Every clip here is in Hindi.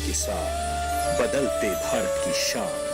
के साथ बदलते भारत की शान।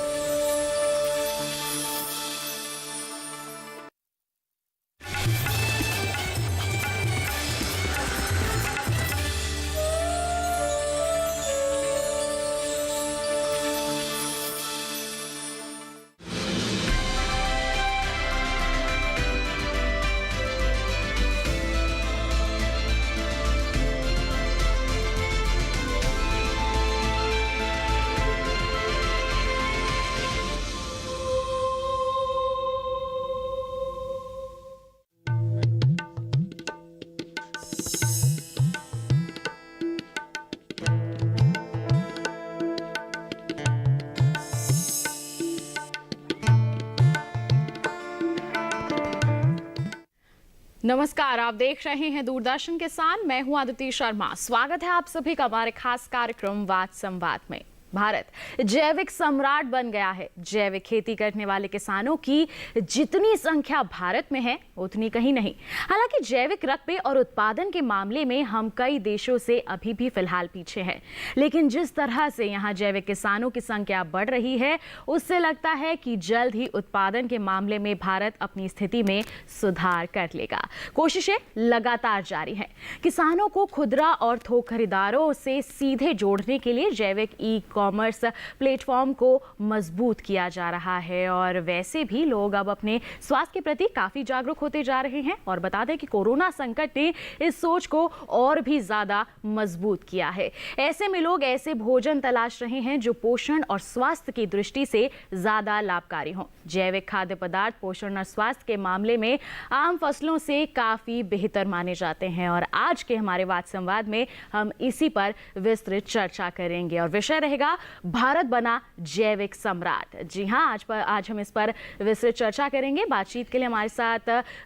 नमस्कार, आप देख रहे हैं दूरदर्शन किसान। मैं हूं आदिति शर्मा। स्वागत है आप सभी का हमारे खास कार्यक्रम वाद संवाद में। भारत जैविक सम्राट बन गया है। जैविक खेती करने वाले किसानों की जितनी संख्या भारत में है उतनी कहीं नहीं। हालांकि जैविक रकबे और उत्पादन के मामले में हम कई देशों से अभी भी फिलहाल पीछे हैं, लेकिन जिस तरह से यहाँ जैविक किसानों की संख्या बढ़ रही है उससे लगता है कि जल्द ही उत्पादन के मामले में भारत अपनी स्थिति में सुधार कर लेगा। कोशिशें लगातार जारी हैं। किसानों को खुदरा और थोक खरीदारों से सीधे जोड़ने के लिए जैविक ई कॉमर्स प्लेटफॉर्म को मजबूत किया जा रहा है और वैसे भी लोग अब अपने स्वास्थ्य के प्रति काफी जागरूक होते जा रहे हैं। और बता दें कि कोरोना संकट ने इस सोच को और भी ज्यादा मजबूत किया है। ऐसे में लोग ऐसे भोजन तलाश रहे हैं जो पोषण और स्वास्थ्य की दृष्टि से ज्यादा लाभकारी हों। जैविक खाद्य पदार्थ पोषण और स्वास्थ्य के मामले में आम फसलों से काफी बेहतर माने जाते हैं और आज के हमारे वाद संवाद में हम इसी पर विस्तृत चर्चा करेंगे और विषय रहेगा भारत बना जैविक सम्राट। जी हाँ, आज हम इस पर विस्तृत चर्चा करेंगे। बातचीत के लिए हमारे साथ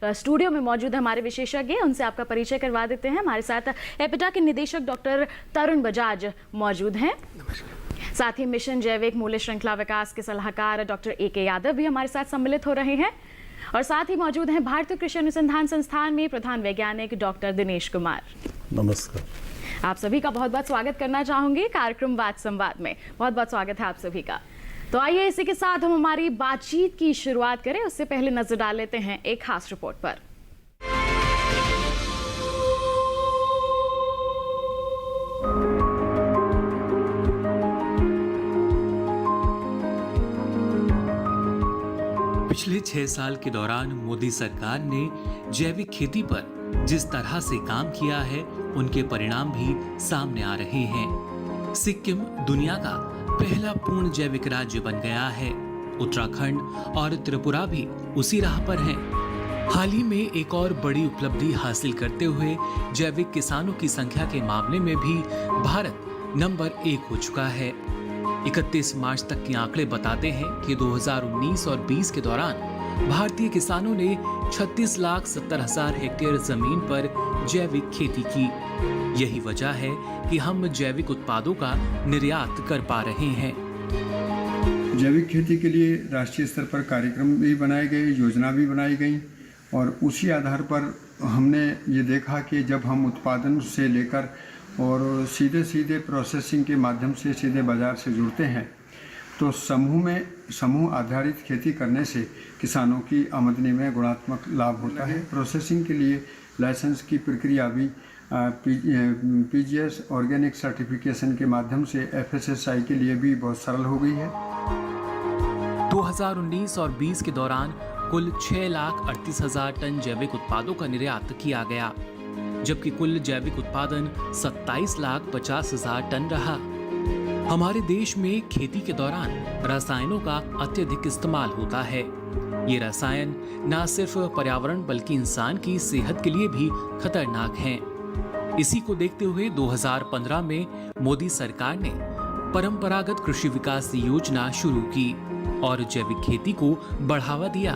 स्टूडियो में मौजूद है हमारे विशेषज्ञ, उनसे आपका परिचय करवा देते हैं। हमारे साथ एपिटा के निदेशक डॉक्टर तरुण बजाज मौजूद हैं। साथ ही मिशन जैविक मूल्य श्रृंखला विकास के सलाहकार डॉक्टर AK यादव भी हमारे साथ सम्मिलित हो रहे हैं और साथ ही मौजूद हैं भारतीय कृषि अनुसंधान संस्थान में प्रधान वैज्ञानिक डॉक्टर दिनेश कुमार। नमस्कार। आप सभी का बहुत बहुत स्वागत करना चाहूंगी कार्यक्रम वाद संवाद में। बहुत बहुत स्वागत है आप सभी का। तो आइए इसी के साथ हम हमारी बातचीत की शुरुआत करें। उससे पहले नजर डाल लेते हैं एक खास रिपोर्ट पर। पिछले 6 साल के दौरान मोदी सरकार ने जैविक खेती पर जिस तरह से काम किया है उनके परिणाम भी सामने आ रहे हैं। सिक्किम दुनिया का पहला पूर्ण जैविक राज्य बन गया है। उत्तराखंड और त्रिपुरा भी उसी राह पर हैं। हाल ही में एक और बड़ी उपलब्धि हासिल करते हुए जैविक किसानों की संख्या के मामले में भी भारत नंबर 1 हो चुका है। 31 मार्च तक के आंकड़े बताते हैं कि 2019 और 20 के दौरान भारतीय किसानों ने 36,70,000 हेक्टेयर जमीन पर जैविक खेती की। यही वजह है कि हम जैविक उत्पादों का निर्यात कर पा रहे हैं। जैविक खेती के लिए राष्ट्रीय स्तर पर कार्यक्रम भी बनाए गए, योजना भी बनाई गई और उसी आधार पर हमने ये देखा कि जब हम उत्पादन से लेकर और सीधे प्रोसेसिंग के माध्यम से सीधे बाजार से जुड़ते हैं तो समूह आधारित खेती करने से किसानों की आमदनी में गुणात्मक लाभ होता है। प्रोसेसिंग के लिए लाइसेंस की प्रक्रिया भी PGS ऑर्गेनिक सर्टिफिकेशन के माध्यम से FSSAI के लिए भी बहुत सरल हो गई है। 2019 और 20 के दौरान कुल 6,38,000 टन जैविक उत्पादों का निर्यात किया गया, जबकि कुल जैविक उत्पादन 27,50,000 टन रहा। हमारे देश में खेती के दौरान रसायनों का अत्यधिक इस्तेमाल होता है। ये रसायन न सिर्फ पर्यावरण बल्कि इंसान की सेहत के लिए भी खतरनाक हैं। इसी को देखते हुए 2015 में मोदी सरकार ने परंपरागत कृषि विकास योजना शुरू की और जैविक खेती को बढ़ावा दिया।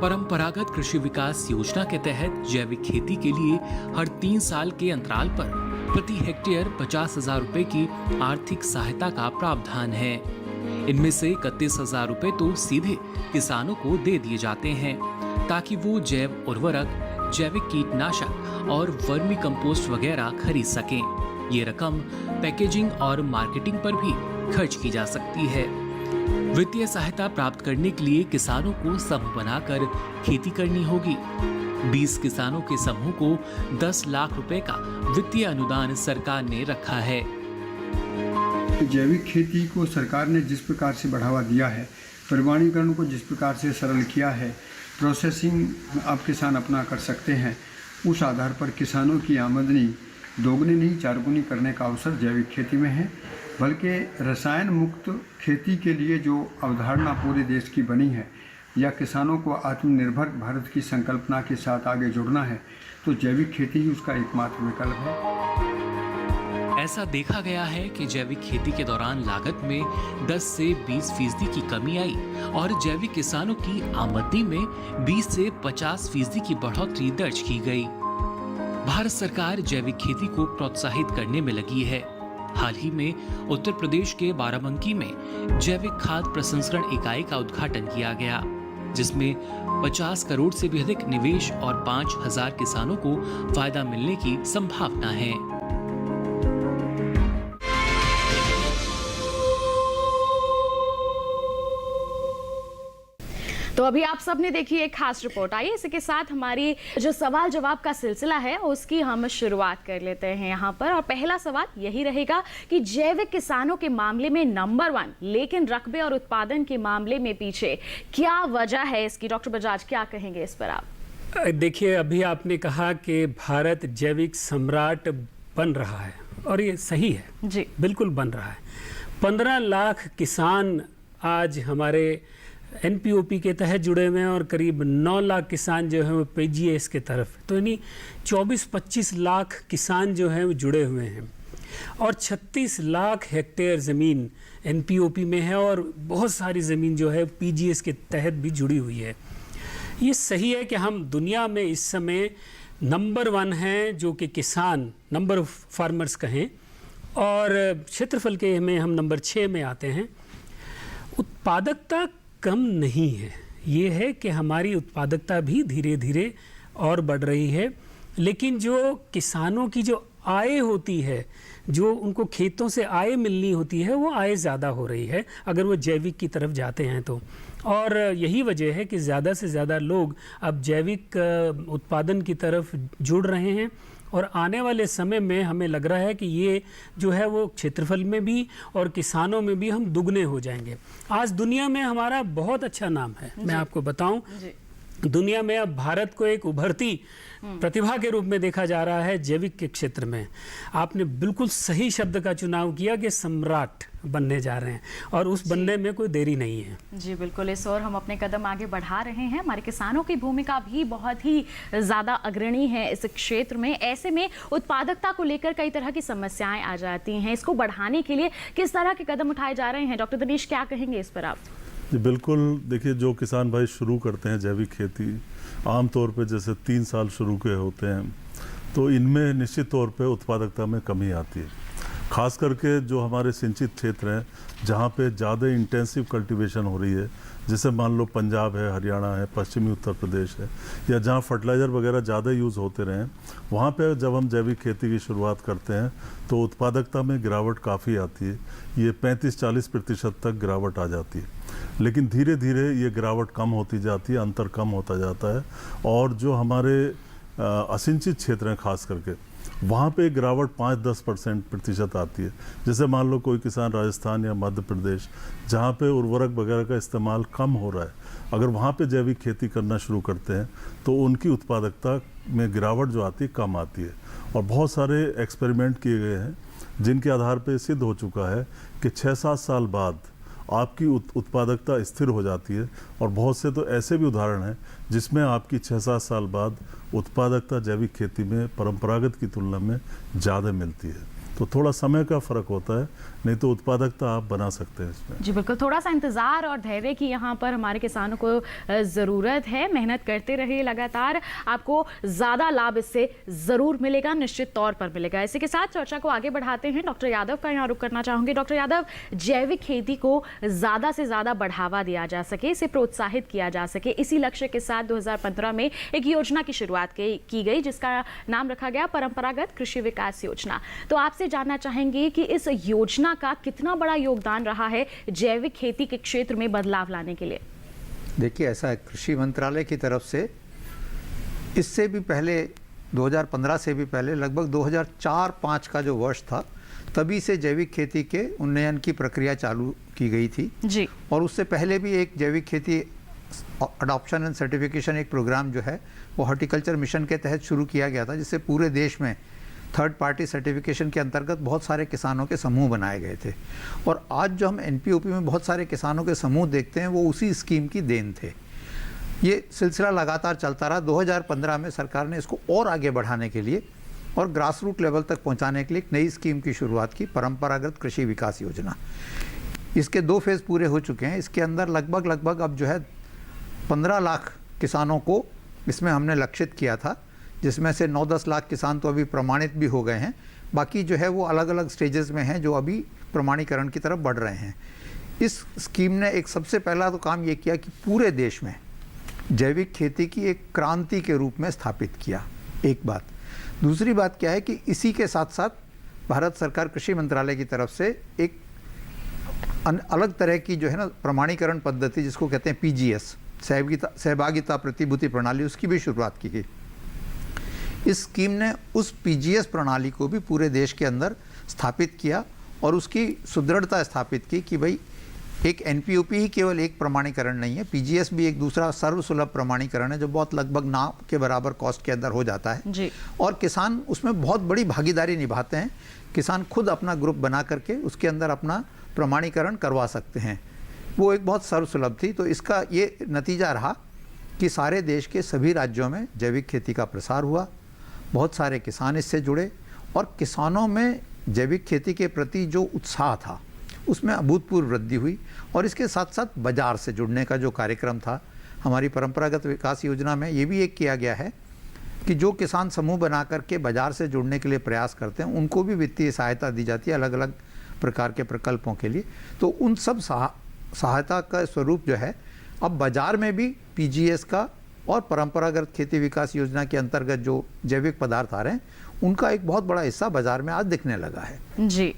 परंपरागत कृषि विकास योजना के तहत जैविक खेती के लिए हर 3 साल के अंतराल पर प्रति हेक्टेयर 50,000 रुपए की आर्थिक सहायता का प्रावधान है। इनमें से 31,000 रुपए तो सीधे किसानों को दे दिए जाते हैं ताकि वो जैव उर्वरक, जैविक कीटनाशक और वर्मी कंपोस्ट वगैरह खरीद सकें। ये रकम पैकेजिंग और मार्केटिंग पर भी खर्च की जा सकती है। वित्तीय सहायता प्राप्त करने के लिए किसानों को समूह बनाकर खेती करनी होगी। 20 किसानों के समूह को 10 लाख रुपए का वित्तीय अनुदान सरकार ने रखा है। जैविक खेती को सरकार ने जिस प्रकार से बढ़ावा दिया है, प्रमाणीकरण को जिस प्रकार से सरल किया है, प्रोसेसिंग अब किसान अपना कर सकते हैं, उस आधार पर किसानों की आमदनी दोगुनी नहीं 4 गुनी करने का अवसर जैविक खेती में है। बल्कि रसायन मुक्त खेती के लिए जो अवधारणा पूरे देश की बनी है या किसानों को आत्मनिर्भर भारत की संकल्पना के साथ आगे जुड़ना है, तो जैविक खेती ही उसका एकमात्र विकल्प है। ऐसा देखा गया है कि जैविक खेती के दौरान लागत में 10 से 20% की कमी आई और जैविक किसानों की आमदनी में 20 से 50% की बढ़ोतरी दर्ज की गई। भारत सरकार जैविक खेती को प्रोत्साहित करने में लगी है। हाल ही में उत्तर प्रदेश के बाराबंकी में जैविक खाद प्रसंस्करण इकाई का उद्घाटन किया गया, जिसमें 50 करोड़ से भी अधिक निवेश और 5000 किसानों को फायदा मिलने की संभावना है। तो अभी आप सबने देखी एक खास रिपोर्ट आई। इसी के साथ हमारी जो सवाल जवाब का सिलसिला है उसकी हम शुरुआत कर लेते हैं यहाँ पर। और पहला सवाल यही रहेगा कि जैविक किसानों के मामले में नंबर 1 लेकिन रकबे और उत्पादन के मामले में पीछे, क्या वजह है इसकी? डॉक्टर बजाज क्या कहेंगे इस पर आप? देखिए, अभी आपने कहा कि भारत जैविक सम्राट बन रहा है और ये सही है जी, बिल्कुल बन रहा है। 15 लाख किसान आज हमारे एनपीओपी के तहत जुड़े हुए हैं और करीब 9 लाख किसान जो हैं वो पीजीएस के तरफ, तो यानी 24-25 लाख किसान जो हैं वो जुड़े हुए हैं और 36 लाख हेक्टेयर ज़मीन एनपीओपी में है और बहुत सारी ज़मीन जो है पीजीएस के तहत भी जुड़ी हुई है। ये सही है कि हम दुनिया में इस समय नंबर 1 हैं जो कि किसान, नंबर ऑफ फार्मर्स कहें, और क्षेत्रफल के में हम नंबर 6 में आते हैं। उत्पादकता कम नहीं है, ये है कि हमारी उत्पादकता भी धीरे धीरे और बढ़ रही है, लेकिन जो किसानों की जो आय होती है, जो उनको खेतों से आय मिलनी होती है, वो आय ज़्यादा हो रही है अगर वो जैविक की तरफ जाते हैं तो। और यही वजह है कि ज़्यादा से ज़्यादा लोग अब जैविक उत्पादन की तरफ जुड़ रहे हैं और आने वाले समय में हमें लग रहा है कि ये जो है वो क्षेत्रफल में भी और किसानों में भी हम दुगने हो जाएंगे। आज दुनिया में हमारा बहुत अच्छा नाम है, मैं आपको बताऊं, दुनिया में अब भारत को एक उभरती प्रतिभा के रूप में देखा जा रहा है जैविक के क्षेत्र में। आपने बिल्कुल सही शब्द का चुनाव किया कि सम्राट बनने जा रहे हैं और उस बनने में कोई देरी नहीं है। जी बिल्कुल, इस ओर हम अपने कदम आगे बढ़ा रहे हैं। हमारे किसानों की भूमिका भी बहुत ही ज़्यादा अग्रणी है इस क्षेत्र में। ऐसे में उत्पादकता को लेकर कई तरह की समस्याएं आ जाती हैं, इसको बढ़ाने के लिए किस तरह के कदम उठाए जा रहे हैं? डॉक्टर दिनेश क्या कहेंगे इस पर आप? जी बिल्कुल, देखिए जो किसान भाई शुरू करते हैं जैविक खेती, आमतौर पे जैसे 3 साल शुरू के होते हैं, तो इनमें निश्चित तौर पे उत्पादकता में कमी आती है। खास करके जो हमारे सिंचित क्षेत्र हैं, जहाँ पे ज़्यादा इंटेंसिव कल्टीवेशन हो रही है, जैसे मान लो पंजाब है, हरियाणा है, पश्चिमी उत्तर प्रदेश है, या जहाँ फर्टिलाइज़र वगैरह ज़्यादा यूज़ होते रहे, वहाँ पे जब हम जैविक खेती की शुरुआत करते हैं तो उत्पादकता में गिरावट काफ़ी आती है। ये 35-40% तक गिरावट आ जाती है, लेकिन धीरे धीरे ये गिरावट कम होती जाती है, अंतर कम होता जाता है। और जो हमारे असिंचित क्षेत्र हैं खास करके, वहाँ पे गिरावट 5-10% आती है। जैसे मान लो कोई किसान राजस्थान या मध्य प्रदेश, जहाँ पे उर्वरक वगैरह का इस्तेमाल कम हो रहा है, अगर वहाँ पे जैविक खेती करना शुरू करते हैं तो उनकी उत्पादकता में गिरावट जो आती है कम आती है। और बहुत सारे एक्सपेरिमेंट किए गए हैं जिनके आधार पे सिद्ध हो चुका है कि 6-7 साल बाद आपकी उत्पादकता स्थिर हो जाती है। और बहुत से तो ऐसे भी उदाहरण हैं जिसमें आपकी 6-7 साल बाद उत्पादकता जैविक खेती में परंपरागत की तुलना में ज़्यादा मिलती है। तो थोड़ा समय का फ़र्क होता है, नहीं तो उत्पादकता आप बना सकते हैं इसमें। जी बिल्कुल, थोड़ा सा इंतज़ार और धैर्य की यहाँ पर हमारे किसानों को ज़रूरत है। मेहनत करते रहिए लगातार, आपको ज़्यादा लाभ इससे ज़रूर मिलेगा, निश्चित तौर पर मिलेगा। इसी के साथ चर्चा को आगे बढ़ाते हैं। डॉक्टर यादव का यहाँ रुख करना चाहूँगी। डॉक्टर यादव, जैविक खेती को ज़्यादा से ज़्यादा बढ़ावा दिया जा सके, इसे प्रोत्साहित किया जा सके, इसी लक्ष्य के साथ 2015 में एक योजना की शुरुआत की गई जिसका नाम रखा गया परंपरागत कृषि विकास योजना। तो आपसे आपसे जानना चाहेंगे कि इस योजना का कितना बड़ा योगदान रहा है जैविक खेती के क्षेत्र में बदलाव लाने के लिए। देखिए, ऐसा है, कृषि मंत्रालय की तरफ से इससे भी पहले 2015 से भी पहले लगभग 2004-05 का जो वर्ष था, तभी से जैविक खेती के उन्नयन की प्रक्रिया चालू की गई थी जी। और उससे पहले भी एक जैविक खेती अडॉप्शन एंड सर्टिफिकेशन एक प्रोग्राम जो है वो हॉर्टिकल्चर मिशन के तहत शुरू किया गया था, जिससे पूरे देश में थर्ड पार्टी सर्टिफिकेशन के अंतर्गत बहुत सारे किसानों के समूह बनाए गए थे। और आज जो हम एनपीओपी में बहुत सारे किसानों के समूह देखते हैं वो उसी स्कीम की देन थे। ये सिलसिला लगातार चलता रहा। 2015 में सरकार ने इसको और आगे बढ़ाने के लिए और ग्रास रूट लेवल तक पहुंचाने के लिए एक नई स्कीम की शुरुआत की, परंपरागत कृषि विकास योजना। इसके 2 फेज़ पूरे हो चुके हैं। इसके अंदर लगभग अब जो है 15 लाख किसानों को इसमें हमने लक्षित किया था, जिसमें से 9-10 लाख किसान तो अभी प्रमाणित भी हो गए हैं। बाकी जो है वो अलग अलग स्टेजेस में हैं जो अभी प्रमाणीकरण की तरफ बढ़ रहे हैं। इस स्कीम ने एक सबसे पहला तो काम ये किया कि पूरे देश में जैविक खेती की एक क्रांति के रूप में स्थापित किया, एक बात। दूसरी बात क्या है कि इसी के साथ साथ भारत सरकार कृषि मंत्रालय की तरफ से एक अलग तरह की जो है ना प्रमाणीकरण पद्धति, जिसको कहते हैं पीजीएस, सहभागिता प्रतिभूति प्रणाली, उसकी भी शुरुआत की गई। इस स्कीम ने उस पीजीएस प्रणाली को भी पूरे देश के अंदर स्थापित किया और उसकी सुदृढ़ता स्थापित की कि भाई एक एनपीओपी ही केवल एक प्रमाणीकरण नहीं है, पीजीएस भी एक दूसरा सर्वसुलभ प्रमाणीकरण है जो बहुत लगभग ना के बराबर कॉस्ट के अंदर हो जाता है जी। और किसान उसमें बहुत बड़ी भागीदारी निभाते हैं। किसान खुद अपना ग्रुप बना करके उसके अंदर अपना प्रमाणीकरण करवा सकते हैं। वो एक बहुत सर्वसुलभ थी। तो इसका ये नतीजा रहा कि सारे देश के सभी राज्यों में जैविक खेती का प्रसार हुआ, बहुत सारे किसान इससे जुड़े और किसानों में जैविक खेती के प्रति जो उत्साह था उसमें अभूतपूर्व वृद्धि हुई। और इसके साथ साथ बाज़ार से जुड़ने का जो कार्यक्रम था हमारी परंपरागत विकास योजना में, ये भी एक किया गया है कि जो किसान समूह बना करके बाज़ार से जुड़ने के लिए प्रयास करते हैं उनको भी वित्तीय सहायता दी जाती है अलग अलग प्रकार के प्रकल्पों के लिए। तो उन सब सहायता का स्वरूप जो है अब बाज़ार में भी पीजीएस का और परंपरागत खेती विकास योजना के अंतर्गत जो जैविक पदार्थ आ रहे हैं उनका एक बहुत बड़ा हिस्सा बाज़ार में आज दिखने लगा है। जी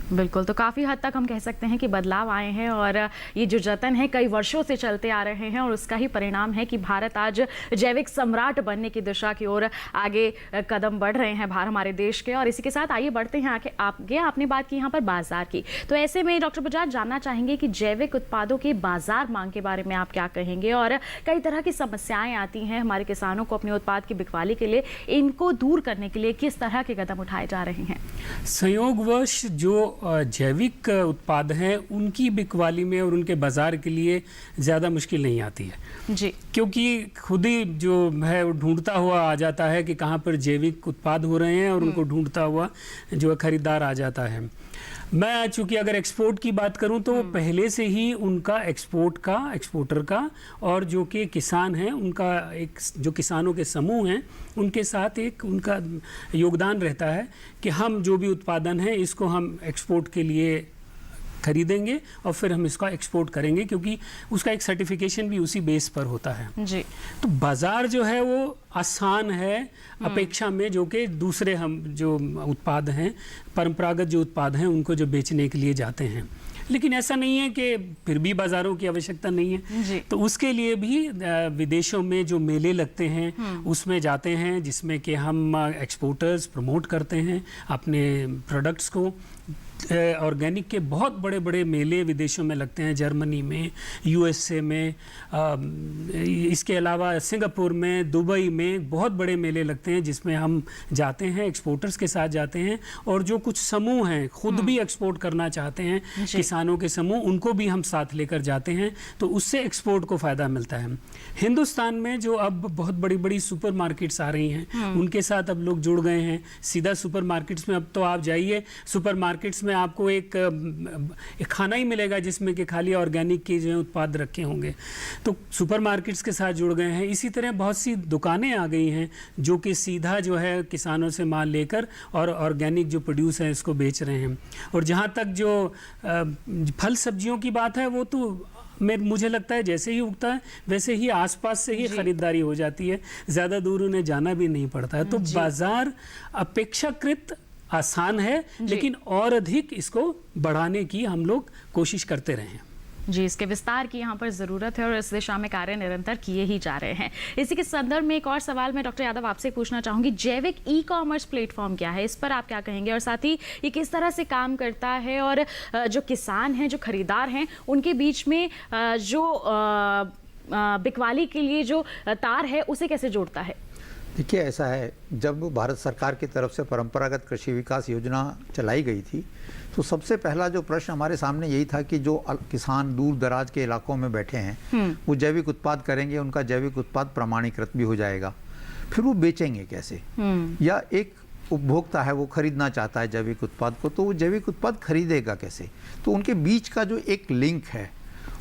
बिल्कुल, तो काफ़ी हद तक हम कह सकते हैं कि बदलाव आए हैं और ये जो जतन है कई वर्षों से चलते आ रहे हैं और उसका ही परिणाम है कि भारत आज जैविक सम्राट बनने की दिशा की ओर आगे कदम बढ़ रहे हैं हमारे देश के। और इसी के साथ आइए बढ़ते हैं आगे। आपने बात की यहाँ पर बाजार की, तो ऐसे में डॉक्टर बजाज जानना चाहेंगे कि जैविक उत्पादों की बाजार मांग के बारे में आप क्या कहेंगे और कई तरह की समस्याएं आती हैं हमारे किसानों को अपने उत्पाद की बिकवाली के लिए, इनको दूर करने के लिए किस तरह के कदम उठाए जा रहे हैं? संयोगवश जो जैविक उत्पाद हैं उनकी बिकवाली में और उनके बाजार के लिए ज़्यादा मुश्किल नहीं आती है जी, क्योंकि खुद ही जो है वो ढूंढता हुआ आ जाता है कि कहाँ पर जैविक उत्पाद हो रहे हैं और उनको ढूंढता हुआ जो है खरीदार आ जाता है। मैं चूंकि अगर एक्सपोर्ट की बात करूं तो पहले से ही उनका एक्सपोर्टर का और जो कि किसान हैं उनका एक जो किसानों के समूह हैं उनके साथ एक उनका योगदान रहता है कि हम जो भी उत्पादन है इसको हम एक्सपोर्ट के लिए खरीदेंगे और फिर हम इसका एक्सपोर्ट करेंगे, क्योंकि उसका एक सर्टिफिकेशन भी उसी बेस पर होता है जी। तो बाजार जो है वो आसान है अपेक्षा में जो कि दूसरे हम जो उत्पाद हैं परंपरागत जो उत्पाद हैं उनको जो बेचने के लिए जाते हैं। लेकिन ऐसा नहीं है कि फिर भी बाजारों की आवश्यकता नहीं है जी। तो उसके लिए भी विदेशों में जो मेले लगते हैं उसमें जाते हैं जिसमें कि हम एक्सपोर्टर्स प्रमोट करते हैं अपने प्रोडक्ट्स को। ऑर्गेनिक के बहुत बड़े बड़े मेले विदेशों में लगते हैं, जर्मनी में, यूएसए में, इसके अलावा सिंगापुर में, दुबई में बहुत बड़े मेले लगते हैं जिसमें हम जाते हैं, एक्सपोर्टर्स के साथ जाते हैं और जो कुछ समूह हैं खुद भी एक्सपोर्ट करना चाहते हैं किसानों के समूह, उनको भी हम साथ लेकर जाते हैं तो उससे एक्सपोर्ट को फ़ायदा मिलता है। हिंदुस्तान में जो अब बहुत बड़ी बड़ी सुपर मार्केट्स आ रही हैं उनके साथ अब लोग जुड़ गए हैं सीधा सुपर मार्केट्स में। अब तो आप जाइए सुपर मार्केट्स में आपको एक खाना ही मिलेगा जिसमें कि खाली ऑर्गेनिक के जो उत्पाद रखे होंगे, तो सुपर मार्केट्स के साथ जुड़ गए हैं। इसी तरह बहुत सी दुकानें आ गई हैं जो कि सीधा जो है किसानों से माल लेकर और ऑर्गेनिक जो प्रोड्यूस है इसको बेच रहे हैं। और जहाँ तक जो फल सब्जियों की बात है वो तो मुझे लगता है जैसे ही उगता है वैसे ही आसपास से ही खरीदारी हो जाती है, ज़्यादा दूर उन्हें जाना भी नहीं पड़ता है। तो बाजार अपेक्षाकृत आसान है, लेकिन और अधिक इसको बढ़ाने की हम लोग कोशिश करते रहे हैं। जी, इसके विस्तार की यहाँ पर ज़रूरत है और इस दिशा में कार्य निरंतर किए ही जा रहे हैं। इसी के संदर्भ में एक और सवाल मैं डॉक्टर यादव आपसे पूछना चाहूँगी, जैविक ई कॉमर्स प्लेटफॉर्म क्या है, इस पर आप क्या कहेंगे और साथ ही ये किस तरह से काम करता है और जो किसान हैं, जो खरीदार हैं, उनके बीच में जो बिकवाली के लिए जो तार है उसे कैसे जोड़ता है? देखिए, ऐसा है, जब भारत सरकार की तरफ से परंपरागत कृषि विकास योजना चलाई गई थी तो सबसे पहला जो प्रश्न हमारे सामने यही था कि जो किसान दूर दराज के इलाकों में बैठे हैं वो जैविक उत्पाद करेंगे, उनका जैविक उत्पाद प्रमाणीकृत भी हो जाएगा, फिर वो बेचेंगे कैसे? या एक उपभोक्ता है, वो खरीदना चाहता है जैविक उत्पाद को, तो वो जैविक उत्पाद खरीदेगा कैसे? तो उनके बीच का जो एक लिंक है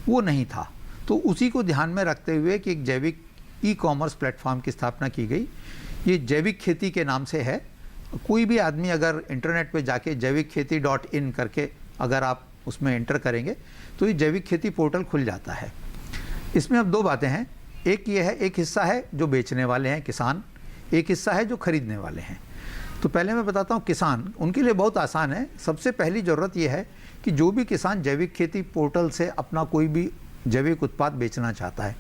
वो नहीं था। तो उसी को ध्यान में रखते हुए कि एक जैविक ई कॉमर्स प्लेटफॉर्म की स्थापना की गई। ये जैविक खेती के नाम से है। कोई भी आदमी अगर इंटरनेट पे जाके jaivikkheti.in करके अगर आप उसमें एंटर करेंगे तो ये जैविक खेती पोर्टल खुल जाता है। इसमें अब दो बातें हैं, एक ये है, एक हिस्सा है जो बेचने वाले हैं किसान, एक हिस्सा है जो खरीदने वाले हैं। तो पहले मैं बताता हूँ किसान, उनके लिए बहुत आसान है। सबसे पहली ज़रूरत यह है कि जो भी किसान जैविक खेती पोर्टल से अपना कोई भी जैविक उत्पाद बेचना चाहता है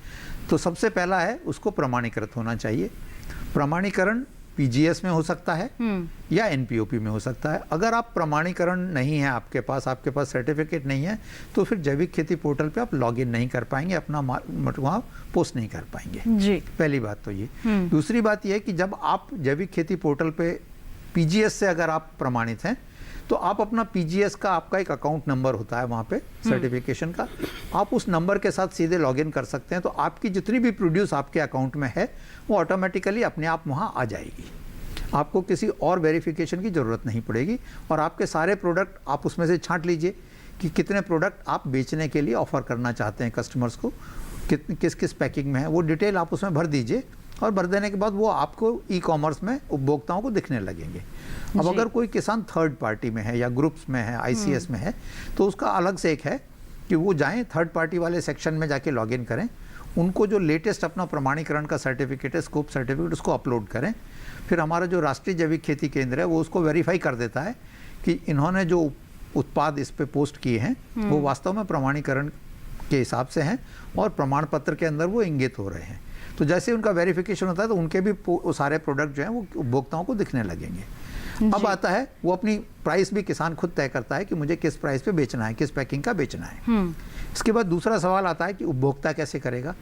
तो सबसे पहला है उसको प्रमाणीकृत होना चाहिए। प्रमाणीकरण पीजीएस में हो सकता है या एनपीओपी में हो सकता है। अगर आप प्रमाणीकरण नहीं है, आपके पास सर्टिफिकेट नहीं है, तो फिर जैविक खेती पोर्टल पे आप लॉगिन नहीं कर पाएंगे, अपना वहाँ पोस्ट नहीं कर पाएंगे जी। पहली बात तो ये। दूसरी बात ये है कि जब आप जैविक खेती पोर्टल पे पीजीएस से अगर आप प्रमाणित हैं तो आप अपना पीजीएस का, आपका एक अकाउंट नंबर होता है वहाँ पे सर्टिफिकेशन का, आप उस नंबर के साथ सीधे लॉगिन कर सकते हैं। तो आपकी जितनी भी प्रोड्यूस आपके अकाउंट में है वो ऑटोमेटिकली अपने आप वहाँ आ जाएगी, आपको किसी और वेरिफिकेशन की ज़रूरत नहीं पड़ेगी। और आपके सारे प्रोडक्ट आप उसमें से छांट लीजिए कि कितने प्रोडक्ट आप बेचने के लिए ऑफर करना चाहते हैं कस्टमर्स को, किस किस पैकिंग में है, वो डिटेल आप उसमें भर दीजिए और भर देने के बाद वो आपको ई कॉमर्स में उपभोक्ताओं को दिखने लगेंगे। अब अगर कोई किसान थर्ड पार्टी में है या ग्रुप्स में है, आईसीएस में है, तो उसका अलग से एक है कि वो जाएं थर्ड पार्टी वाले सेक्शन में जाके लॉगिन करें, उनको जो लेटेस्ट अपना प्रमाणीकरण का सर्टिफिकेट है, स्कोप सर्टिफिकेट, उसको अपलोड करें। फिर हमारा जो राष्ट्रीय जैविक खेती केंद्र है वो उसको वेरीफाई कर देता है कि इन्होंने जो उत्पाद इस पे पोस्ट किए हैं वो वास्तव में प्रमाणीकरण के हिसाब से हैं और प्रमाण पत्र के अंदर वो इंगित हो रहे हैं। तो जैसे उनका वेरिफिकेशन होता है तो उनके भी सारे प्रोडक्ट जो हैं वो उपभोक्ताओं को दिखने लगेंगे। अब आता है, वो अपनी प्राइस भी किसान खुद तय करता है कि मुझे किस प्राइस पे बेचना है, किस पैकिंग का बेचना है। इसके बाद दूसरा सवाल आता है कि उपभोक्ता कैसे करेगा।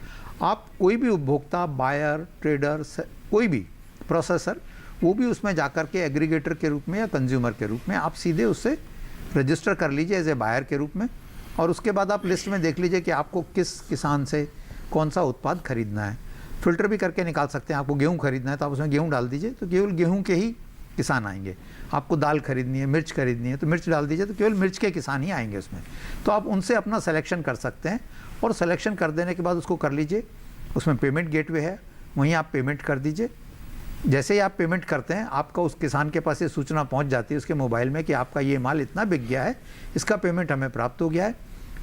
आप कोई भी उपभोक्ता, बायर, ट्रेडर, कोई भी प्रोसेसर, वो भी उसमें जाकर के एग्रीगेटर के रूप में या कंज्यूमर के रूप में आप सीधे उससे रजिस्टर कर लीजिए एज ए बायर के रूप में। और उसके बाद आप लिस्ट में देख लीजिए कि आपको किस किसान से कौन सा उत्पाद खरीदना है। फिल्टर भी करके निकाल सकते हैं, आपको गेहूँ खरीदना है तो आप उसमें गेहूँ डाल दीजिए तो केवल गेहूँ के ही किसान आएंगे। आपको दाल खरीदनी है, मिर्च खरीदनी है तो मिर्च डाल दीजिए तो केवल मिर्च के किसान ही आएंगे उसमें। तो आप उनसे अपना सिलेक्शन कर सकते हैं और सिलेक्शन कर देने के बाद उसको कर लीजिए। उसमें पेमेंट गेटवे है, वहीं आप पेमेंट कर दीजिए। जैसे ही आप पेमेंट करते हैं आपका उस किसान के पास ये सूचना पहुंच जाती है उसके मोबाइल में कि आपका ये माल इतना बिक गया है, इसका पेमेंट हमें प्राप्त हो गया है।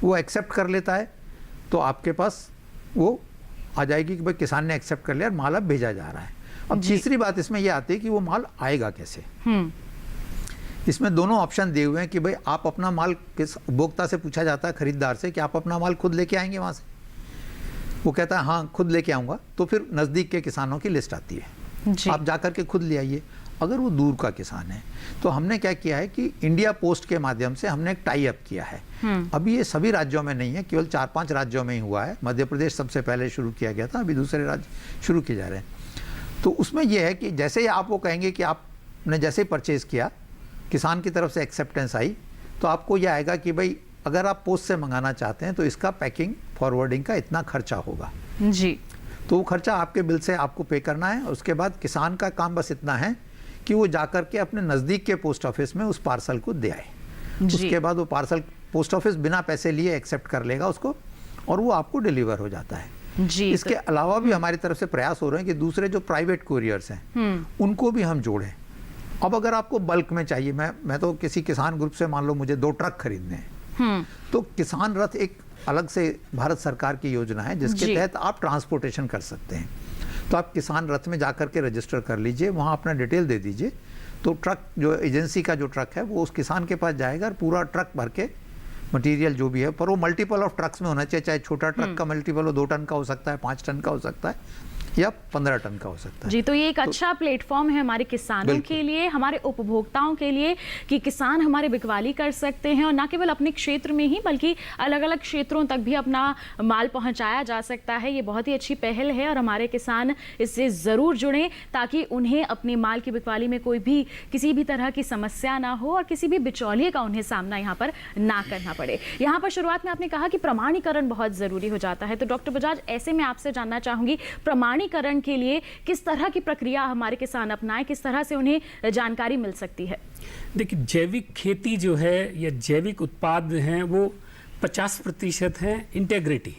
वो एक्सेप्ट कर लेता है तो आपके पास वो आ जाएगी कि भाई किसान ने एक्सेप्ट कर लिया और माल अब भेजा जा रहा है। अब तीसरी बात इसमें यह आती है कि वो माल आएगा कैसे। इसमें दोनों ऑप्शन दिए हुए हैं कि भाई आप अपना माल, किस उपभोक्ता से पूछा जाता है, खरीदार से, कि आप अपना माल खुद लेके आएंगे वहाँ से। वो कहता है हाँ खुद लेके आऊँगा, तो फिर नज़दीक के किसानों की लिस्ट आती है, आप जाकर के खुद ले आइए। अगर वो दूर का किसान है तो हमने क्या किया है कि इंडिया पोस्ट के माध्यम से हमने एक टाई अप किया है। अभी ये सभी राज्यों में नहीं है, केवल 4-5 राज्यों में ही हुआ है। मध्य प्रदेश सबसे पहले शुरू किया गया था, अभी दूसरे राज्य शुरू किए जा रहे हैं। तो उसमें यह है कि जैसे ही आप वो कहेंगे कि आपने जैसे ही परचेज़ किया, किसान की तरफ से एक्सेप्टेंस आई, तो आपको यह आएगा कि भाई अगर आप पोस्ट से मंगाना चाहते हैं तो इसका पैकिंग, फॉरवर्डिंग का इतना खर्चा होगा जी। तो वो खर्चा आपके बिल से आपको पे करना है। उसके बाद किसान का काम बस इतना है कि वो जाकर के अपने नज़दीक के पोस्ट ऑफिस में उस पार्सल को दे आए। उसके बाद वो पार्सल पोस्ट ऑफिस बिना पैसे लिए एक्सेप्ट कर लेगा उसको और वो आपको डिलीवर हो जाता है जी। इसके अलावा भी हमारी तरफ से प्रयास हो रहे हैं कि दूसरे जो प्राइवेट कुरियर्स हैं उनको भी हम जोड़ें। अब अगर आपको बल्क में चाहिए, मैं तो किसी किसान ग्रुप से मान लो मुझे 2 ट्रक खरीदने हैं, तो किसान रथ एक अलग से भारत सरकार की योजना है जिसके तहत आप ट्रांसपोर्टेशन कर सकते हैं। तो आप किसान रथ में जाकर के रजिस्टर कर लीजिए, वहाँ अपना डिटेल दे दीजिए, तो ट्रक जो एजेंसी का जो ट्रक है वो उस किसान के पास जाएगा और पूरा ट्रक भर के मटेरियल जो भी है, पर वो मल्टीपल ऑफ ट्रक्स में होना चाहिए, चाहे छोटा ट्रक का मल्टीपल हो, 2 टन का हो सकता है, 5 टन का हो सकता है या 15 टन का हो सकता है। जी, तो ये एक अच्छा प्लेटफॉर्म है हमारे किसानों के लिए, हमारे उपभोक्ताओं के लिए, कि किसान हमारे बिकवाली कर सकते हैं और ना केवल अपने क्षेत्र में ही बल्कि अलग अलग क्षेत्रों तक भी अपना माल पहुंचाया जा सकता है। ये बहुत ही अच्छी पहल है और हमारे किसान इससे ज़रूर जुड़ें ताकि उन्हें अपने माल की बिकवाली में कोई भी किसी भी तरह की समस्या ना हो और किसी भी बिचौलिए का उन्हें सामना यहाँ पर ना करना पड़े। यहाँ पर शुरुआत में आपने कहा कि प्रमाणीकरण बहुत ज़रूरी हो जाता है, तो डॉक्टर बजाज, ऐसे में आपसे जानना चाहूँगी, प्रमाणीकरण के लिए किस तरह की प्रक्रिया हमारे किसान अपनाएं, किस तरह से उन्हें जानकारी मिल सकती है? देखिए, जैविक खेती जो है या जैविक उत्पाद हैं वो 50% है इंटेग्रिटी,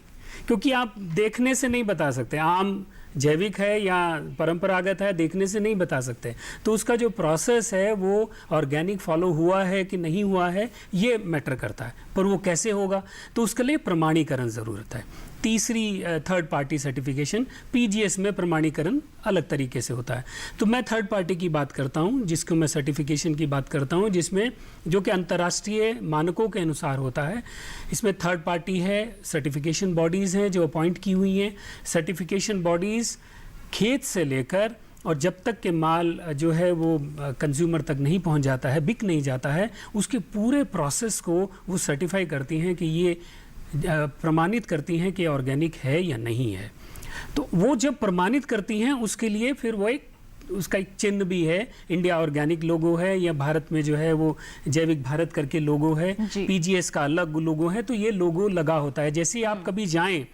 क्योंकि आप देखने से नहीं बता सकते आम जैविक है या परंपरागत है, देखने से नहीं बता सकते। तो उसका जो प्रोसेस है वो ऑर्गेनिक फॉलो हुआ है कि नहीं हुआ है ये मैटर करता है, पर वो कैसे होगा, तो उसके लिए प्रमाणीकरण ज़रूरत है। तीसरी थर्ड पार्टी सर्टिफिकेशन, पीजीएस में प्रमाणीकरण अलग तरीके से होता है। तो मैं थर्ड पार्टी की बात करता हूँ, जिसको मैं सर्टिफिकेशन की बात करता हूँ, जिसमें जो कि अंतर्राष्ट्रीय मानकों के अनुसार होता है। इसमें थर्ड पार्टी है, सर्टिफिकेशन बॉडीज़ हैं जो अपॉइंट की हुई हैं। सर्टिफिकेशन बॉडीज़ खेत से लेकर और जब तक के माल जो है वो कंज्यूमर तक नहीं पहुंच जाता है, बिक नहीं जाता है, उसके पूरे प्रोसेस को वो सर्टिफाई करती हैं कि ये प्रमाणित करती हैं कि ऑर्गेनिक है या नहीं है। तो वो जब प्रमाणित करती हैं उसके लिए फिर वो उसका एक चिन्ह भी है, इंडिया ऑर्गेनिक लोगो है या भारत में जो है वो जैविक भारत करके लोगो है, पीजीएस का अलग लोगो है। तो ये लोगो लगा होता है। जैसे आप कभी जाएं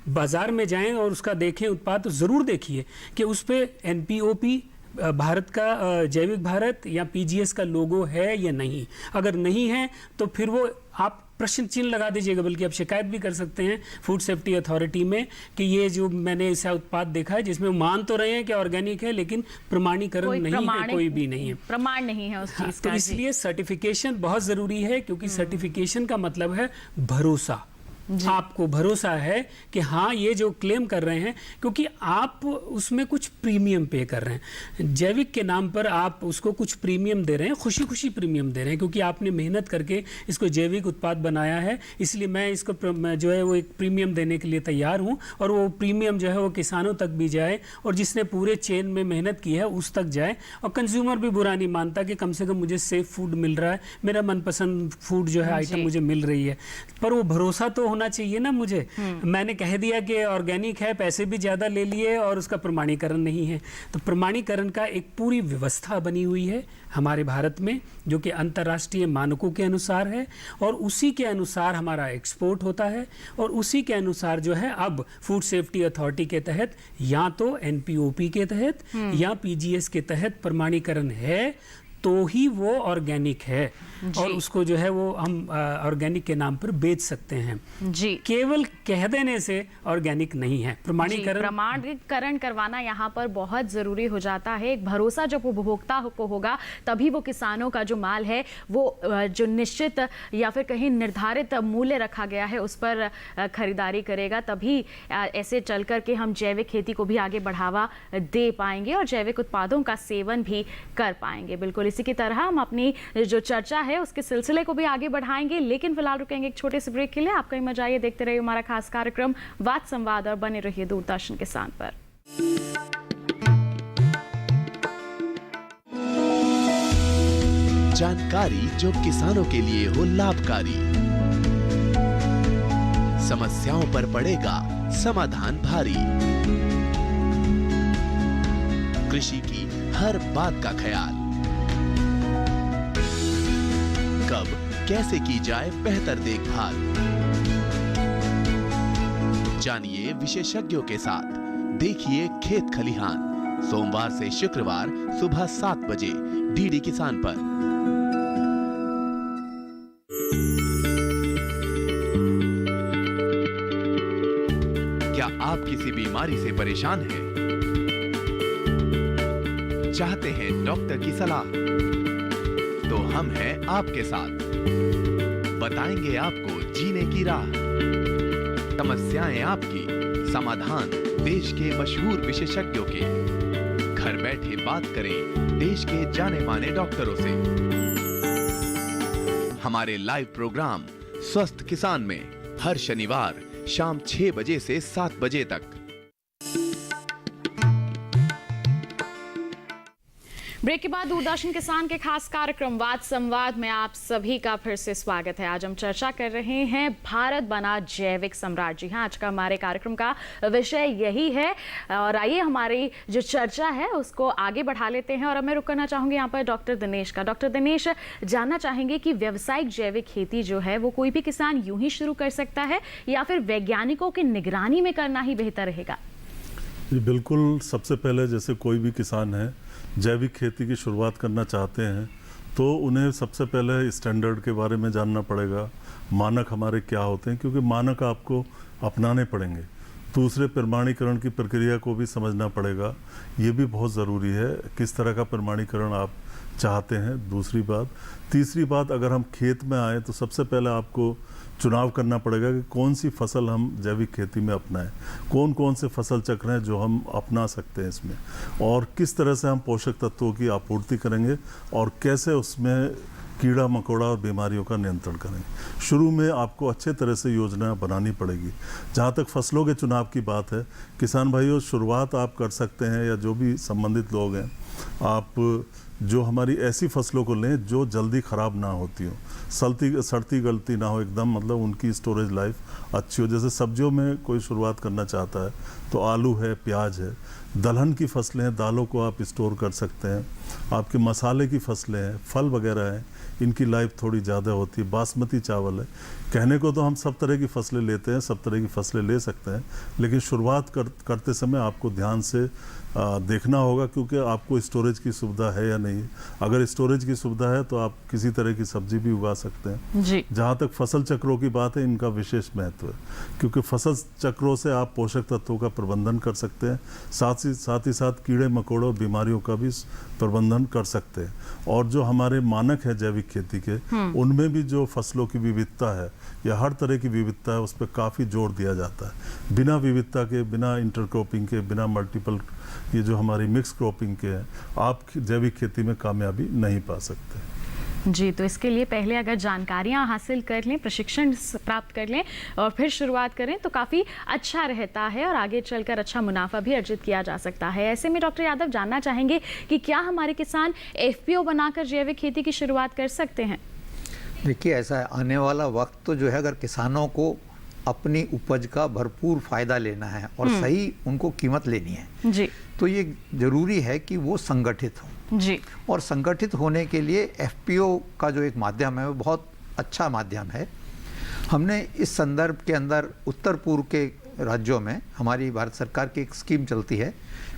बाजार में जाएं और उसका देखें उत्पाद, तो ज़रूर देखिए कि उस पर एनपीओपी भारत का जैविक भारत या पीजीएस का लोगो है या नहीं। अगर नहीं है तो फिर वो आप प्रश्न चिन्ह लगा दीजिएगा, बल्कि आप शिकायत भी कर सकते हैं फूड सेफ्टी अथॉरिटी में कि ये जो मैंने ऐसा उत्पाद देखा है जिसमें मान तो रहे हैं कि ऑर्गेनिक है लेकिन प्रमाणीकरण नहीं है, कोई भी नहीं है, प्रमाण नहीं है उस चीज का। तो इसलिए सर्टिफिकेशन बहुत ज़रूरी है, क्योंकि सर्टिफिकेशन का मतलब है भरोसा। आपको भरोसा है कि हाँ ये जो क्लेम कर रहे हैं, क्योंकि आप उसमें कुछ प्रीमियम पे कर रहे हैं, जैविक के नाम पर आप उसको कुछ प्रीमियम दे रहे हैं, खुशी खुशी प्रीमियम दे रहे हैं, क्योंकि आपने मेहनत करके इसको जैविक उत्पाद बनाया है। इसलिए मैं इसको जो है वो एक प्रीमियम देने के लिए तैयार हूँ, और वो प्रीमियम जो है वो किसानों तक भी जाए और जिसने पूरे चेन में मेहनत की है उस तक जाए। और कंज्यूमर भी बुरा नहीं मानता कि कम से कम मुझे सेफ फूड मिल रहा है, मेरा मनपसंद फूड जो है आइटम मुझे मिल रही है। पर वो भरोसा तो होना चाहिए ना मुझे। मैंने कह दिया कि ऑर्गेनिक है, पैसे भी ज़्यादा ले लिए और उसका प्रमाणीकरण नहीं है। तो प्रमाणीकरण का एक पूरी व्यवस्था बनी हुई है हमारे भारत में, जो कि अंतर्राष्ट्रीय मानकों के अनुसार है, और उसी के अनुसार हमारा एक्सपोर्ट होता है, और उसी के अनुसार जो है अब फूड सेफ्टी अथॉरिटी के तहत या तो एनपीओपी के तहत या पीजीएस के तहत प्रमाणीकरण है तो ही वो ऑर्गेनिक है, और उसको जो है वो हम ऑर्गेनिक के नाम पर बेच सकते हैं जी। केवल कह देने से ऑर्गेनिक नहीं है। प्रमाणीकरण करवाना यहाँ पर बहुत ज़रूरी हो जाता है। एक भरोसा जब उपभोक्ता को होगा तभी वो किसानों का जो माल है वो जो निश्चित या फिर कहीं निर्धारित मूल्य रखा गया है उस पर खरीदारी करेगा, तभी ऐसे चल कर के हम जैविक खेती को भी आगे बढ़ावा दे पाएंगे और जैविक उत्पादों का सेवन भी कर पाएंगे। बिल्कुल इसी की तरह हम अपनी जो चर्चा है उसके सिलसिले को भी आगे बढ़ाएंगे, लेकिन फिलहाल रुकेंगे एक छोटे से ब्रेक के लिए। आप कहीं मत जाइए, देखते रहिए हमारा खास कार्यक्रम वाद संवाद और बने रहिए दूरदर्शन किसान पर। जानकारी जो किसानों के लिए हो लाभकारी, समस्याओं पर पड़ेगा समाधान भारी, कृषि की हर बात का ख्याल, कब कैसे की जाए बेहतर देखभाल, जानिए विशेषज्ञों के साथ, देखिए खेत खलिहान, सोमवार से शुक्रवार सुबह 7 बजे डीडी किसान पर। क्या आप किसी बीमारी से परेशान हैं? चाहते हैं डॉक्टर की सलाह? तो हम हैं आपके साथ, बताएंगे आपको जीने की राह, समस्याएं आपकी, समाधान देश के मशहूर विशेषज्ञों के, घर बैठे बात करें देश के जाने माने डॉक्टरों से। हमारे लाइव प्रोग्राम स्वस्थ किसान में हर शनिवार शाम 6 बजे से 7 बजे तक। ब्रेक के बाद दूरदर्शन किसान के खास कार्यक्रम वाद संवाद में आप सभी का फिर से स्वागत है। आज हम चर्चा कर रहे हैं भारत बना जैविक सम्राट। जी हाँ, आज का हमारे कार्यक्रम का विषय यही है और आइए हमारी जो चर्चा है उसको आगे बढ़ा लेते हैं। और अब मैं रुक करना चाहूंगी यहाँ पर डॉक्टर दिनेश का। डॉक्टर दिनेश, जानना चाहेंगे कि व्यावसायिक जैविक खेती जो है वो कोई भी किसान यूं ही शुरू कर सकता है या फिर वैज्ञानिकों की निगरानी में करना ही बेहतर रहेगा? बिल्कुल, सबसे पहले जैसे कोई भी किसान है जैविक खेती की शुरुआत करना चाहते हैं तो उन्हें सबसे पहले स्टैंडर्ड के बारे में जानना पड़ेगा, मानक हमारे क्या होते हैं, क्योंकि मानक आपको अपनाने पड़ेंगे। दूसरे प्रमाणीकरण की प्रक्रिया को भी समझना पड़ेगा, ये भी बहुत ज़रूरी है, किस तरह का प्रमाणीकरण आप चाहते हैं। दूसरी बात, तीसरी बात, अगर हम खेत में आए तो सबसे पहले आपको चुनाव करना पड़ेगा कि कौन सी फसल हम जैविक खेती में अपनाएं, कौन कौन से फसल चक्र हैं जो हम अपना सकते हैं इसमें, और किस तरह से हम पोषक तत्वों की आपूर्ति करेंगे और कैसे उसमें कीड़ा मकोड़ा और बीमारियों का नियंत्रण करेंगे। शुरू में आपको अच्छे तरह से योजना बनानी पड़ेगी। जहाँ तक फसलों के चुनाव की बात है, किसान भाइयों, शुरुआत आप कर सकते हैं या जो भी संबंधित लोग हैं, आप जो हमारी ऐसी फसलों को लें जो जल्दी ख़राब ना होती हो, सड़ती गलती ना हो एकदम, मतलब उनकी स्टोरेज लाइफ अच्छी हो। जैसे सब्जियों में कोई शुरुआत करना चाहता है तो आलू है, प्याज है, दलहन की फसलें हैं, दालों को आप स्टोर कर सकते हैं, आपके मसाले की फसलें हैं, फल वगैरह हैं, इनकी लाइफ थोड़ी ज़्यादा होती है। बासमती चावल है। कहने को तो हम सब तरह की फसलें लेते हैं, सब तरह की फसलें ले सकते हैं, लेकिन शुरुआत करते समय आपको ध्यान से देखना होगा, क्योंकि आपको स्टोरेज की सुविधा है या नहीं। अगर स्टोरेज की सुविधा है तो आप किसी तरह की सब्जी भी उगा सकते हैं जी। जहाँ तक फसल चक्रों की बात है, इनका विशेष महत्व है, क्योंकि फसल चक्रों से आप पोषक तत्वों का प्रबंधन कर सकते हैं, साथ ही साथ कीड़े मकोड़ों और बीमारियों का भी प्रबंधन कर सकते हैं। और जो हमारे मानक है जैविक खेती के, उनमें भी जो फसलों की विविधता है या हर तरह की विविधता है, उस पर काफ़ी जोर दिया जाता है। बिना विविधता के, बिना इंटरक्रॉपिंग के, बिना मल्टीपल ये जो हमारी मिक्स क्रॉपिंग के हैं, आप जैविक खेती में कामयाबी नहीं पा सकते। जी, तो इसके लिए पहले अगर जानकारियां हासिल कर लें, प्रशिक्षण प्राप्त कर लें और फिर शुरुआत करें तो काफ़ी अच्छा रहता है और आगे चलकर अच्छा मुनाफा भी अर्जित किया जा सकता है। ऐसे में डॉक्टर यादव, जानना चाहेंगे कि क्या हमारे किसान FPO बनाकर जैविक खेती की शुरुआत कर सकते हैं? देखिए, ऐसा है, आने वाला वक्त तो जो है, अगर किसानों को अपनी उपज का भरपूर फ़ायदा लेना है और सही उनको कीमत लेनी है जी, तो ये ज़रूरी है कि वो संगठित हों जी। और संगठित होने के लिए FPO का जो एक माध्यम है वो बहुत अच्छा माध्यम है। हमने इस संदर्भ के अंदर उत्तर पूर्व के राज्यों में हमारी भारत सरकार की एक स्कीम चलती है,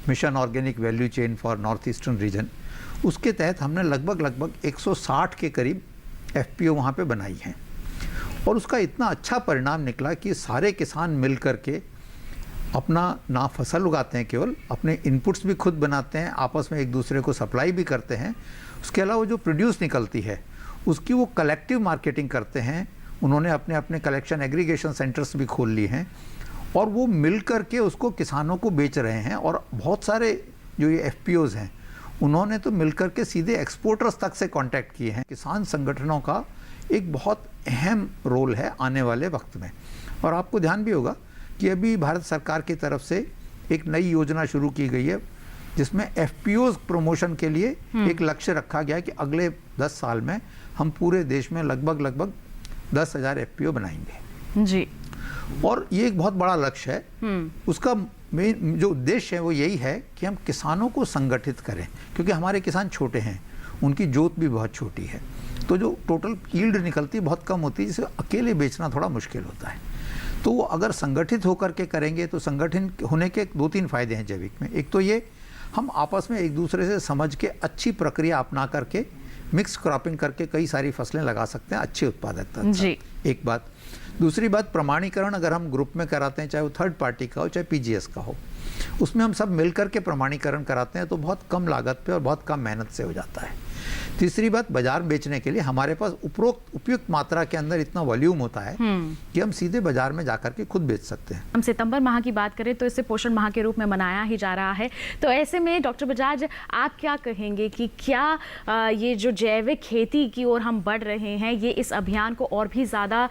mission organic value chain for north eastern region. उसके तहत हमने लगभग 160 के करीब FPO वहाँ पे बनाई हैं और उसका इतना अच्छा परिणाम निकला कि सारे किसान मिल कर के अपना ना फसल उगाते हैं, केवल अपने इनपुट्स भी खुद बनाते हैं, आपस में एक दूसरे को सप्लाई भी करते हैं। उसके अलावा जो प्रोड्यूस निकलती है उसकी वो कलेक्टिव मार्केटिंग करते हैं। उन्होंने अपने अपने कलेक्शन एग्रीगेशन सेंटर्स भी खोल लिए हैं और वो मिल कर के उसको किसानों को बेच रहे हैं। और बहुत सारे जो ये FPOs हैं उन्होंने तो मिल कर के सीधे एक्सपोर्टर्स तक से कांटेक्ट किए हैं। किसान संगठनों का एक बहुत अहम रोल है आने वाले वक्त में। और आपको ध्यान भी होगा कि अभी भारत सरकार की तरफ से एक नई योजना शुरू की गई है जिसमें FPOs प्रमोशन के लिए एक लक्ष्य रखा गया है कि अगले 10 साल में हम पूरे देश में लगभग 10,000 FPO बनाएंगे जी। और ये एक बहुत बड़ा लक्ष्य है। उसका मेन जो उद्देश्य है वो यही है कि हम किसानों को संगठित करें, क्योंकि हमारे किसान छोटे हैं, उनकी जोत भी बहुत छोटी है, तो जो टोटल यील्ड निकलती है बहुत कम होती है, जिसे अकेले बेचना थोड़ा मुश्किल होता है। तो वो अगर संगठित होकर के करेंगे तो संगठन होने के 2-3 फायदे हैं जैविक में। एक तो ये, हम आपस में एक दूसरे से समझ के अच्छी प्रक्रिया अपना करके मिक्स क्रॉपिंग करके कई सारी फसलें लगा सकते हैं अच्छी उत्पादकता जी। एक बात। दूसरी बात, प्रमाणीकरण अगर हम ग्रुप में कराते हैं, चाहे वो थर्ड पार्टी का हो चाहे PGS का हो, उसमें हम सब मिलकर के प्रमाणीकरण कराते हैं तो बहुत कम लागत पे और बहुत कम मेहनत से हो जाता है। तीसरी बात, बाजार बेचने के लिए हमारे पास उपयुक्त मात्रा के अंदर इतना वॉल्यूम होता है कि हम सीधे बाजार में जाकर के खुद बेच सकते हैं। हम सितंबर माह की बात करें तो इसे पोषण माह के रूप में मनाया ही जा रहा है। तो ऐसे में डॉक्टर बजाज, आप क्या कहेंगे कि क्या ये जो जैविक खेती की ओर हम बढ़ रहे हैं, ये इस अभियान को और भी ज़्यादा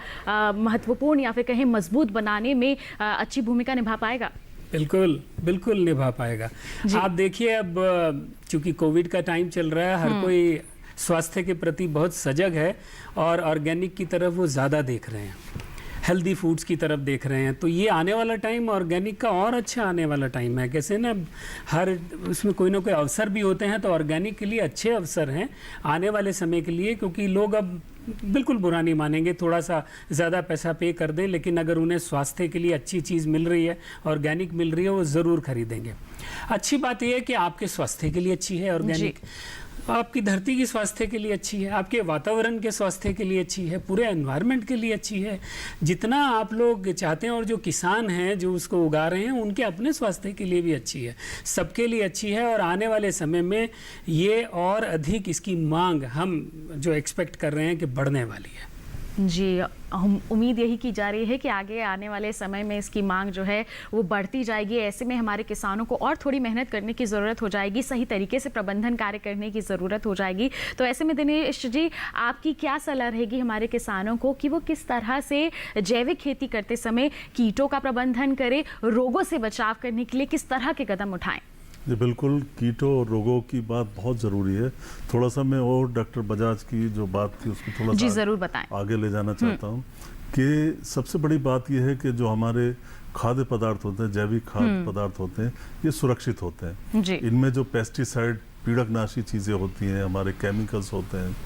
महत्वपूर्ण या फिर कहीं मजबूत बनाने में अच्छी भूमिका निभा पाएगा? बिल्कुल बिल्कुल निभा पाएगा। आप देखिए, अब चूंकि कोविड का टाइम चल रहा है, हर कोई स्वास्थ्य के प्रति बहुत सजग है और ऑर्गेनिक की तरफ वो ज़्यादा देख रहे हैं, हेल्दी फूड्स की तरफ देख रहे हैं। तो ये आने वाला टाइम ऑर्गेनिक का और अच्छा आने वाला टाइम है। कैसे ना, हर उसमें कोई ना कोई अवसर भी होते हैं, तो ऑर्गेनिक के लिए अच्छे अवसर हैं आने वाले समय के लिए, क्योंकि लोग अब बिल्कुल बुरा नहीं मानेंगे थोड़ा सा ज़्यादा पैसा पे कर दें, लेकिन अगर उन्हें स्वास्थ्य के लिए अच्छी चीज़ मिल रही है, ऑर्गेनिक मिल रही है, वो ज़रूर खरीदेंगे। अच्छी बात यह है कि आपके स्वास्थ्य के लिए अच्छी है ऑर्गेनिक, आपकी धरती की स्वास्थ्य के लिए अच्छी है, आपके वातावरण के स्वास्थ्य के लिए अच्छी है, पूरे एनवायरनमेंट के लिए अच्छी है। जितना आप लोग चाहते हैं, और जो किसान हैं जो उसको उगा रहे हैं, उनके अपने स्वास्थ्य के लिए भी अच्छी है, सबके लिए अच्छी है। और आने वाले समय में ये और अधिक इसकी मांग हम जो एक्सपेक्ट कर रहे हैं कि बढ़ने वाली है। जी, हम उम्मीद यही की जा रही है कि आगे आने वाले समय में इसकी मांग जो है वो बढ़ती जाएगी। ऐसे में हमारे किसानों को और थोड़ी मेहनत करने की ज़रूरत हो जाएगी, सही तरीके से प्रबंधन कार्य करने की ज़रूरत हो जाएगी। तो ऐसे में दिनेश जी, आपकी क्या सलाह रहेगी हमारे किसानों को कि वो किस तरह से जैविक खेती करते समय कीटों का प्रबंधन करें, रोगों से बचाव करने के लिए किस तरह के कदम उठाएं? जी बिल्कुल, कीटों और रोगों की बात बहुत ज़रूरी है। थोड़ा सा मैं और डॉक्टर बजाज की जो बात थी उसको थोड़ा सा ज़रूर बताएं। आगे ले जाना चाहता हूँ कि सबसे बड़ी बात यह है कि जो हमारे खाद्य पदार्थ होते हैं, जैविक खाद्य पदार्थ होते हैं, ये सुरक्षित होते हैं। इनमें जो पेस्टिसाइड, पीड़कनाशी चीज़ें होती हैं, हमारे केमिकल्स होते हैं,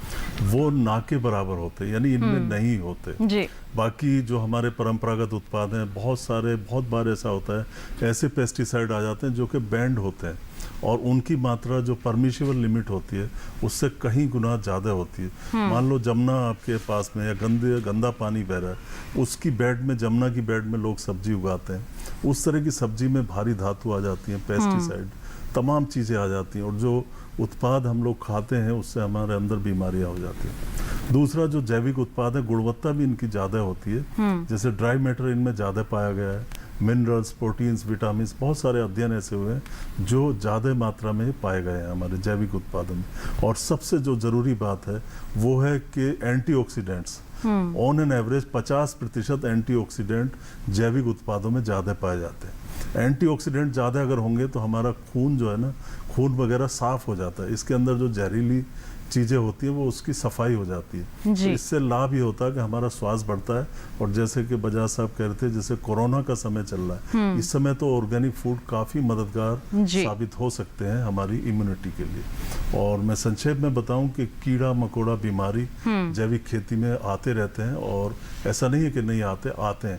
वो ना के बराबर होते हैं, यानी इनमें नहीं होते। बाकी जो हमारे परंपरागत उत्पाद हैं, बहुत बार ऐसा होता है, ऐसे पेस्टिसाइड आ जाते हैं जो कि बैंड होते हैं और उनकी मात्रा जो परमिशिबल लिमिट होती है उससे कहीं गुना ज़्यादा होती है। मान लो जमुना आपके पास में या गंदा पानी बह रहा है, उसकी बेड में, जमुना की बेड में लोग सब्जी उगाते हैं, उस तरह की सब्जी में भारी धातु आ जाती हैं, पेस्टिसाइड, तमाम चीज़ें आ जाती हैं, और जो उत्पाद हम लोग खाते हैं उससे हमारे अंदर बीमारियां हो जाती हैं। दूसरा, जो जैविक उत्पाद है, गुणवत्ता भी इनकी ज़्यादा होती है। जैसे ड्राई मैटर इनमें ज़्यादा पाया गया है, मिनरल्स, प्रोटीन्स, विटामिन, बहुत सारे अध्ययन ऐसे हुए हैं जो ज़्यादा मात्रा में पाए गए हैं हमारे जैविक उत्पादन में। और सबसे जो ज़रूरी बात है वो है कि antioxidants, on an average 50% antioxidant जैविक उत्पादों में ज़्यादा पाए जाते हैं। एंटीऑक्सीडेंट ज़्यादा अगर होंगे तो हमारा खून जो है ना, खून वगैरह साफ हो जाता है, इसके अंदर जो जहरीली चीज़ें होती हैं वो उसकी सफाई हो जाती है। तो इससे लाभ ये होता है कि हमारा स्वास्थ्य बढ़ता है। और जैसे कि बजाज साहब कह रहे थे, जैसे कोरोना का समय चल रहा है, इस समय तो ऑर्गेनिक फूड काफ़ी मददगार साबित हो सकते हैं हमारी इम्यूनिटी के लिए। और मैं संक्षेप में बताऊं कि कीड़ा मकोड़ा बीमारी जैविक खेती में आते रहते हैं, और ऐसा नहीं है कि नहीं आते हैं,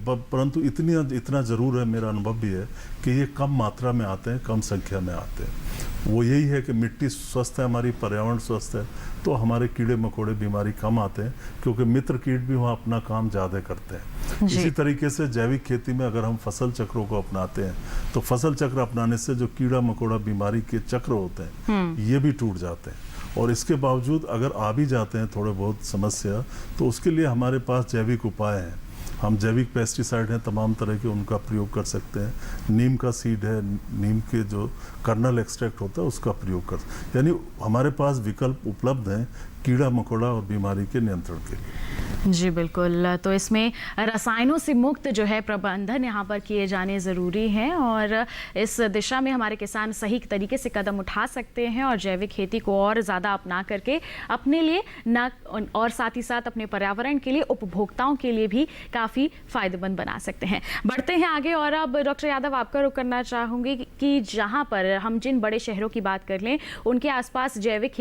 परंतु इतना ज़रूर है, मेरा अनुभव भी है कि ये कम मात्रा में आते हैं, कम संख्या में आते हैं। वो यही है कि मिट्टी स्वस्थ है, हमारी पर्यावरण स्वस्थ है, तो हमारे कीड़े मकोड़े बीमारी कम आते हैं, क्योंकि मित्र कीट भी वहाँ अपना काम ज़्यादा करते हैं। इसी तरीके से जैविक खेती में अगर हम फसल चक्रों को अपनाते हैं, तो फसल चक्र अपनाने से जो कीड़ा मकोड़ा बीमारी के चक्र होते हैं ये भी टूट जाते हैं। और इसके बावजूद अगर आ भी जाते हैं थोड़े बहुत समस्या, तो उसके लिए हमारे पास जैविक उपाय हैं। हम जैविक पेस्टिसाइड हैं तमाम तरह के, उनका प्रयोग कर सकते हैं। नीम का सीड है, नीम के जो कर्नल एक्सट्रैक्ट होता है उसका प्रयोग कर, यानी हमारे पास विकल्प उपलब्ध हैं कीड़ा मकोड़ा और बीमारी के नियंत्रण के लिए। जी बिल्कुल, तो इसमें रसायनों से मुक्त जो है प्रबंधन यहाँ पर किए जाने ज़रूरी हैं, और इस दिशा में हमारे किसान सही तरीके से कदम उठा सकते हैं और जैविक खेती को और ज़्यादा अपना करके अपने लिए न, और साथ ही साथ अपने पर्यावरण के लिए, उपभोक्ताओं के लिए भी काफ़ी फ़ायदेमंद बना सकते हैं। बढ़ते हैं आगे, और अब डॉक्टर यादव आपका रुख करना चाहूँगी कि जहाँ पर हम जिन बड़े शहरों की बात कर लें, उनके आसपास जैविक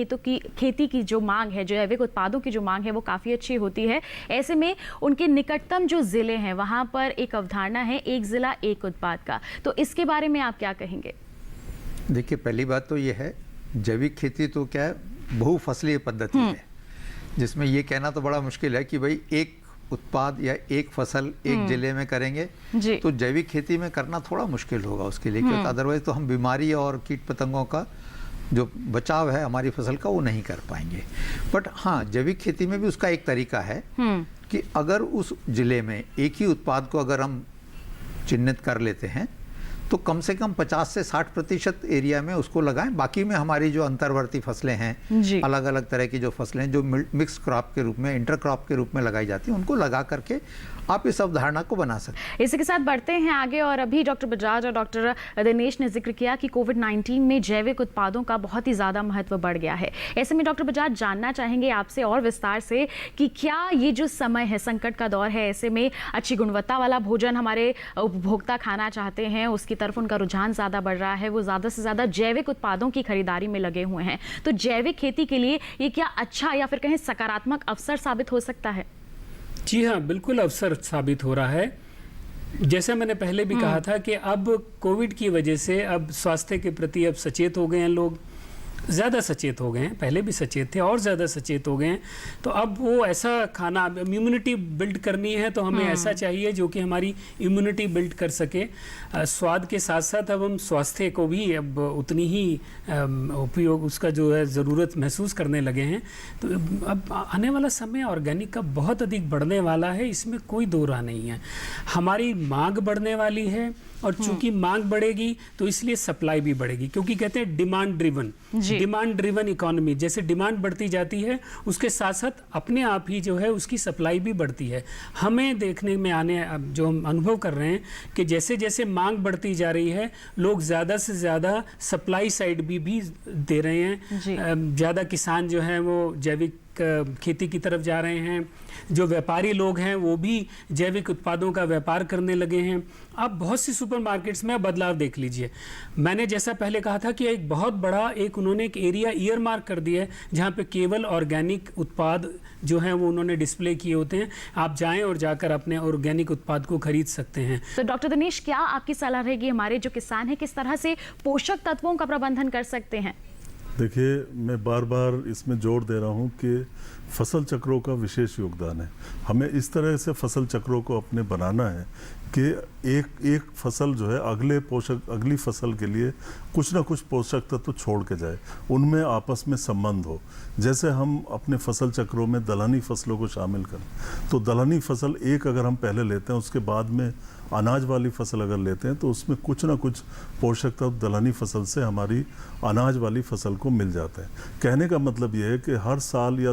खेती की जो मांग है, जैविक उत्पादों की जो मांग है, वो काफ़ी अच्छी होती है। ऐसे में उनके निकटतम जो ज़िले हैं वहाँ पर एक अवधारणा है, एक ज़िला एक उत्पाद का, तो इसके बारे में आप क्या कहेंगे? देखिए, पहली बात तो ये है, जैविक खेती तो क्या है, बहुफसलीय पद्धति है, जिसमें ये कहना तो बड़ा मुश्किल है कि भाई एक उत्पाद या एक फसल एक जिले में करेंगे, तो जैविक खेती में करना थोड़ा मुश्किल होगा उसके लिए, क्योंकि अदरवाइज तो हम बीमारी और कीट पतंगों का जो बचाव है हमारी फसल का वो नहीं कर पाएंगे। बट हाँ, जैविक खेती में भी उसका एक तरीका है कि अगर उस जिले में एक ही उत्पाद को अगर हम चिन्हित कर लेते हैं तो कम से कम 50 से 60% एरिया में उसको लगाएं। बाकी में हमारी जो अंतर्वर्ती फसलें हैं, अलग अलग तरह की जो फसलें जो मिक्स क्रॉप के रूप में, इंटर क्रॉप के रूप में लगाई जाती हैं, उनको लगा करके आप इस अवधारणा को बना सकते हैं। इसी के साथ बढ़ते हैं आगे। और अभी डॉक्टर बजाज और डॉक्टर दिनेश ने जिक्र किया कि कोविड-19 में जैविक उत्पादों का बहुत ही ज़्यादा महत्व बढ़ गया है। ऐसे में डॉक्टर बजाज जानना चाहेंगे आपसे और विस्तार से कि क्या ये जो समय है, संकट का दौर है, ऐसे में अच्छी गुणवत्ता वाला भोजन हमारे उपभोक्ता खाना चाहते हैं, उसकी तरफ उनका रुझान ज़्यादा बढ़ रहा है, वो ज़्यादा से ज़्यादा जैविक उत्पादों की खरीदारी में लगे हुए हैं। तो जैविक खेती के लिए ये क्या अच्छा या फिर कहें सकारात्मक अवसर साबित हो सकता है? जी हाँ, बिल्कुल अवसर साबित हो रहा है। जैसा मैंने पहले भी कहा था कि अब कोविड की वजह से अब स्वास्थ्य के प्रति अब सचेत हो गए हैं लोग, ज़्यादा सचेत हो गए हैं, पहले भी सचेत थे और ज़्यादा सचेत हो गए हैं। तो अब वो ऐसा खाना, इम्यूनिटी बिल्ड करनी है तो हमें ऐसा चाहिए जो कि हमारी इम्यूनिटी बिल्ड कर सके। स्वाद के साथ साथ अब हम स्वास्थ्य को भी अब उतनी ही उपयोग, उसका जो है ज़रूरत महसूस करने लगे हैं। तो अब आने वाला समय ऑर्गेनिक का बहुत अधिक बढ़ने वाला है, इसमें कोई दो राह नहीं है। हमारी मांग बढ़ने वाली है और चूंकि मांग बढ़ेगी तो इसलिए सप्लाई भी बढ़ेगी, क्योंकि कहते हैं डिमांड ड्रिवन इकोनॉमी। जैसे डिमांड बढ़ती जाती है उसके साथ साथ अपने आप ही जो है उसकी सप्लाई भी बढ़ती है। हमें देखने में आने, अब जो हम अनुभव कर रहे हैं कि जैसे जैसे मांग बढ़ती जा रही है, लोग ज़्यादा से ज़्यादा सप्लाई साइड भी दे रहे हैं। ज़्यादा किसान जो हैं वो जैविक खेती की तरफ जा रहे हैं। जो व्यापारी लोग हैं वो भी जैविक उत्पादों का व्यापार करने लगे हैं। आप बहुत सी सुपरमार्केट्स में बदलाव देख लीजिए। मैंने जैसा पहले कहा था कि एक बहुत बड़ा उन्होंने एक एरिया ईयर मार्क कर दिया है जहाँ पे केवल ऑर्गेनिक उत्पाद जो हैं वो उन्होंने डिस्प्ले किए होते हैं। आप जाएं और जाकर अपने ऑर्गेनिक उत्पाद को खरीद सकते हैं। तो डॉक्टर दिनेश, क्या आपकी सलाह रहेगी हमारे जो किसान हैं किस तरह से पोषक तत्वों का प्रबंधन कर सकते हैं? देखिए, मैं बार बार इसमें जोर दे रहा हूँ कि फसल चक्रों का विशेष योगदान है। हमें इस तरह से फसल चक्रों को अपने बनाना है कि एक फसल जो है अगली फसल के लिए कुछ ना कुछ पोषक तत्व छोड़ के जाए, उनमें आपस में संबंध हो। जैसे हम अपने फसल चक्रों में दलहनी फसलों को शामिल करें तो दलहनी फसल एक अगर हम पहले लेते हैं, उसके बाद में अनाज वाली फसल अगर लेते हैं तो उसमें कुछ ना कुछ पोषक तत्व दलहनी फसल से हमारी अनाज वाली फसल को मिल जाता है। कहने का मतलब यह है कि हर साल या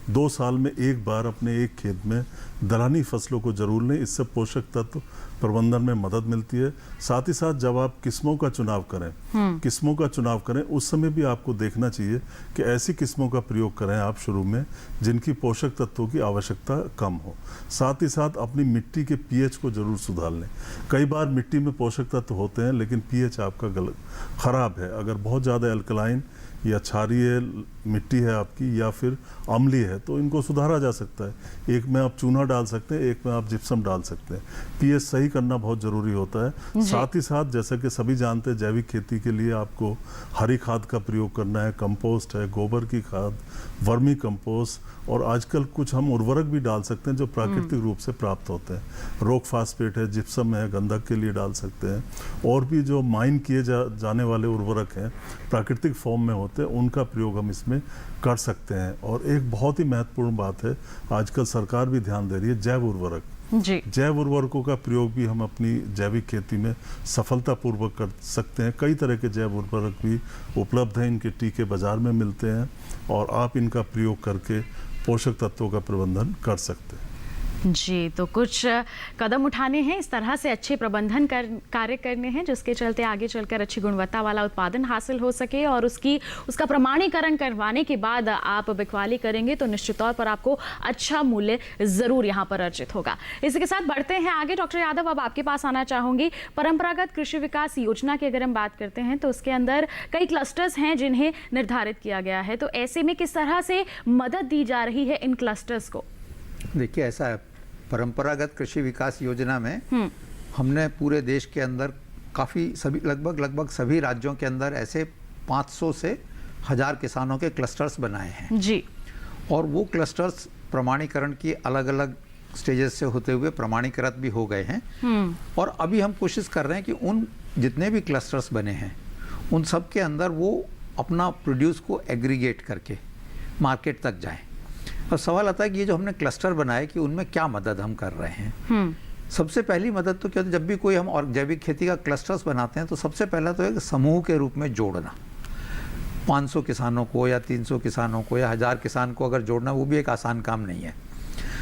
2 साल में एक बार अपने एक खेत में दलहनी फसलों को जरूर लें, इससे पोषक तत्व प्रबंधन में मदद मिलती है। साथ ही साथ जब आप किस्मों का चुनाव करें उस समय भी आपको देखना चाहिए कि ऐसी किस्मों का प्रयोग करें आप शुरू में जिनकी पोषक तत्वों की आवश्यकता कम हो। साथ ही साथ अपनी मिट्टी के पीएच को जरूर सुधार लें। कई बार मिट्टी में पोषक तत्व होते हैं लेकिन पीएच आपका खराब है। अगर बहुत ज़्यादा एल्कलाइन या क्षारीय मिट्टी है आपकी या फिर अम्लीय है तो इनको सुधारा जा सकता है। एक में आप चूना डाल सकते हैं, एक में आप जिप्सम डाल सकते हैं। पीएच सही करना बहुत ज़रूरी होता है। साथ ही साथ जैसा कि सभी जानते हैं, जैविक खेती के लिए आपको हरी खाद का प्रयोग करना है, कंपोस्ट है, गोबर की खाद, वर्मी कंपोस्ट, और आजकल कुछ हम उर्वरक भी डाल सकते हैं जो प्राकृतिक रूप से प्राप्त होते हैं। रॉक फास्फेट है, जिप्सम है, गंधक के लिए डाल सकते हैं। और भी जो माइन किए जाने वाले उर्वरक हैं, प्राकृतिक फॉर्म में होते हैं, उनका प्रयोग हम इसमें कर सकते हैं। और एक बहुत ही महत्वपूर्ण बात है, आजकल सरकार भी ध्यान दे रही है, जैव उर्वरक। जैव उर्वरकों का प्रयोग भी हम अपनी जैविक खेती में सफलतापूर्वक कर सकते हैं। कई तरह के जैव उर्वरक भी उपलब्ध हैं, इनके टीके बाजार में मिलते हैं और आप इनका प्रयोग करके पोषक तत्वों का प्रबंधन कर सकते हैं। जी, तो कुछ कदम उठाने हैं, इस तरह से अच्छे प्रबंधन कार्य करने हैं जिसके चलते आगे चलकर अच्छी गुणवत्ता वाला उत्पादन हासिल हो सके और उसका प्रमाणीकरण करवाने के बाद आप बिकवाली करेंगे तो निश्चित तौर पर आपको अच्छा मूल्य जरूर यहाँ पर अर्जित होगा। इसी के साथ बढ़ते हैं आगे। डॉक्टर यादव, अब आपके पास आना चाहूंगी। परंपरागत कृषि विकास योजना की अगर हम बात करते हैं तो उसके अंदर कई क्लस्टर्स हैं जिन्हें निर्धारित किया गया है, तो ऐसे में किस तरह से मदद दी जा रही है इन क्लस्टर्स को? देखिए, ऐसा है, परंपरागत कृषि विकास योजना में हमने पूरे देश के अंदर लगभग सभी राज्यों के अंदर ऐसे 500 से 1000 किसानों के क्लस्टर्स बनाए हैं जी। और वो क्लस्टर्स प्रमाणीकरण की अलग अलग स्टेजेस से होते हुए प्रमाणीकृत भी हो गए हैं। और अभी हम कोशिश कर रहे हैं कि उन जितने भी क्लस्टर्स बने हैं उन सब के अंदर वो अपना प्रोड्यूस को एग्रीगेट करके मार्केट तक जाएं। अब सवाल आता है कि ये जो हमने क्लस्टर बनाए कि उनमें क्या मदद हम कर रहे हैं। सबसे पहली मदद तो क्या होती है, जब भी कोई हम और जैविक खेती का क्लस्टर्स बनाते हैं तो सबसे पहला तो है कि समूह के रूप में जोड़ना। 500 किसानों को या 300 किसानों को या 1000 किसान को अगर जोड़ना, वो भी एक आसान काम नहीं है।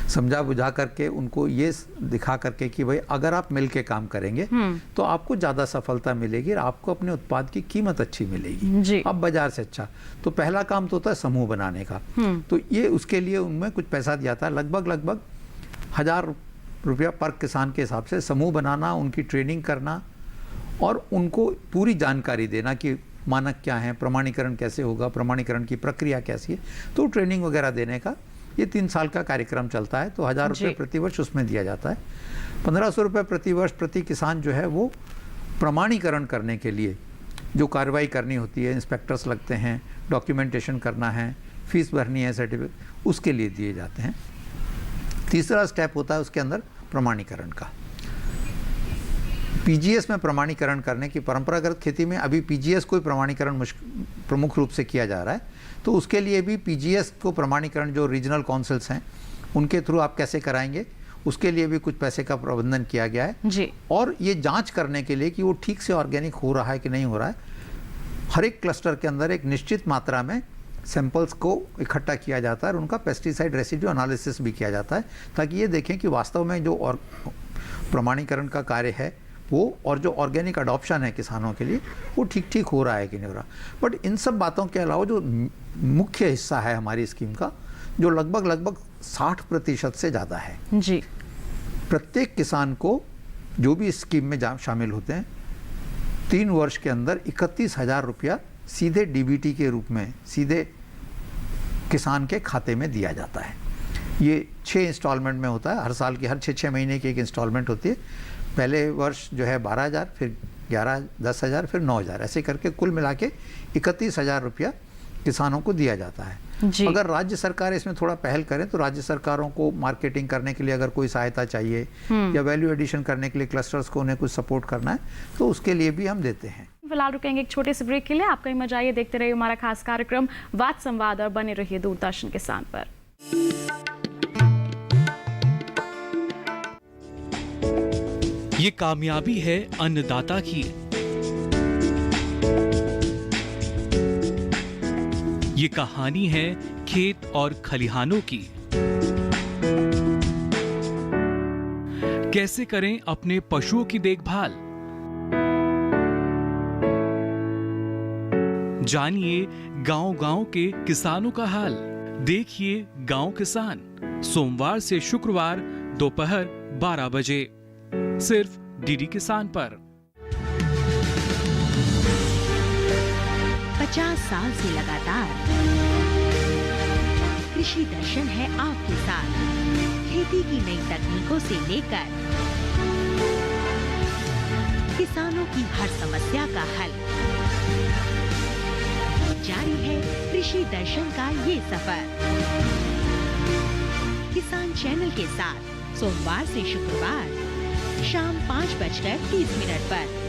समझा बुझा करके उनको ये दिखा करके कि भाई अगर आप मिल के काम करेंगे तो आपको ज़्यादा सफलता मिलेगी और आपको अपने उत्पाद की कीमत अच्छी मिलेगी, अब बाजार से अच्छा। तो पहला काम तो होता है समूह बनाने का। तो ये उसके लिए उनमें कुछ पैसा दिया था, लगभग 1000 रुपया पर किसान के हिसाब से समूह बनाना, उनकी ट्रेनिंग करना और उनको पूरी जानकारी देना कि मानक क्या है, प्रमाणीकरण कैसे होगा, प्रमाणीकरण की प्रक्रिया कैसी है। तो ट्रेनिंग वगैरह देने का ये 3 साल का कार्यक्रम चलता है। तो 1000 रुपये प्रति वर्ष उसमें दिया जाता है। 1500 रुपये प्रति वर्ष प्रति किसान जो है वो प्रमाणीकरण करने के लिए जो कार्रवाई करनी होती है, इंस्पेक्टर्स लगते हैं, डॉक्यूमेंटेशन करना है, फीस भरनी है, सर्टिफिकेट, उसके लिए दिए जाते हैं। तीसरा स्टेप होता है उसके अंदर प्रमाणीकरण का। पीजीएस में प्रमाणीकरण करने की, परंपरागत खेती में अभी पीजीएस को प्रमाणीकरण प्रमुख रूप से किया जा रहा है। तो उसके लिए भी पीजीएस को प्रमाणीकरण जो रीजनल काउंसिल्स हैं उनके थ्रू आप कैसे कराएंगे, उसके लिए भी कुछ पैसे का प्रबंधन किया गया है जी। और ये जांच करने के लिए कि वो ठीक से ऑर्गेनिक हो रहा है कि नहीं हो रहा है, हर एक क्लस्टर के अंदर एक निश्चित मात्रा में सैंपल्स को इकट्ठा किया जाता है और उनका पेस्टिसाइड रेसिड्यू एनालिसिस भी किया जाता है, ताकि ये देखें कि वास्तव में जो और प्रमाणीकरण का कार्य है वो और जो ऑर्गेनिक अडॉप्शन है किसानों के लिए वो ठीक हो रहा है कि नहीं हो रहा। बट इन सब बातों के अलावा जो मुख्य हिस्सा है हमारी स्कीम का, जो लगभग 60% से ज़्यादा है जी। प्रत्येक किसान को जो भी इस स्कीम में शामिल होते हैं 3 वर्ष के अंदर 31,000 रुपया सीधे डीबीटी के रूप में सीधे किसान के खाते में दिया जाता है। ये 6 इंस्टॉलमेंट में होता है, हर साल की हर 6 महीने की एक इंस्टॉलमेंट होती है। पहले वर्ष जो है 12,000, फिर 11, 10,000, फिर 9,000, ऐसे करके कुल मिला के 31,000 रुपया किसानों को दिया जाता है जी। अगर राज्य सरकार इसमें थोड़ा पहल करें तो राज्य सरकारों को मार्केटिंग करने के लिए अगर कोई सहायता चाहिए या वैल्यू एडिशन करने के लिए क्लस्टर्स को उन्हें कुछ सपोर्ट करना है तो उसके लिए भी हम देते हैं। फिलहाल रुकेंगे एक छोटे से ब्रेक के लिए। आप कहीं मत जाइए, देखते रहिए हमारा खास कार्यक्रम वाद संवाद और बने रहिए दूरदर्शन किसान पर। ये कामयाबी है अन्नदाता की, ये कहानी है खेत और खलिहानों की। कैसे करें अपने पशुओं की देखभाल, जानिए गांव-गांव के किसानों का हाल। देखिए गांव किसान, सोमवार से शुक्रवार दोपहर 12 बजे सिर्फ डीडी किसान पर। 50 साल से लगातार कृषि दर्शन है आपके साथ। खेती की नई तकनीकों से लेकर किसानों की हर समस्या का हल, जारी है कृषि दर्शन का ये सफर। किसान चैनल के साथ सोमवार से शुक्रवार शाम 5:30 पर।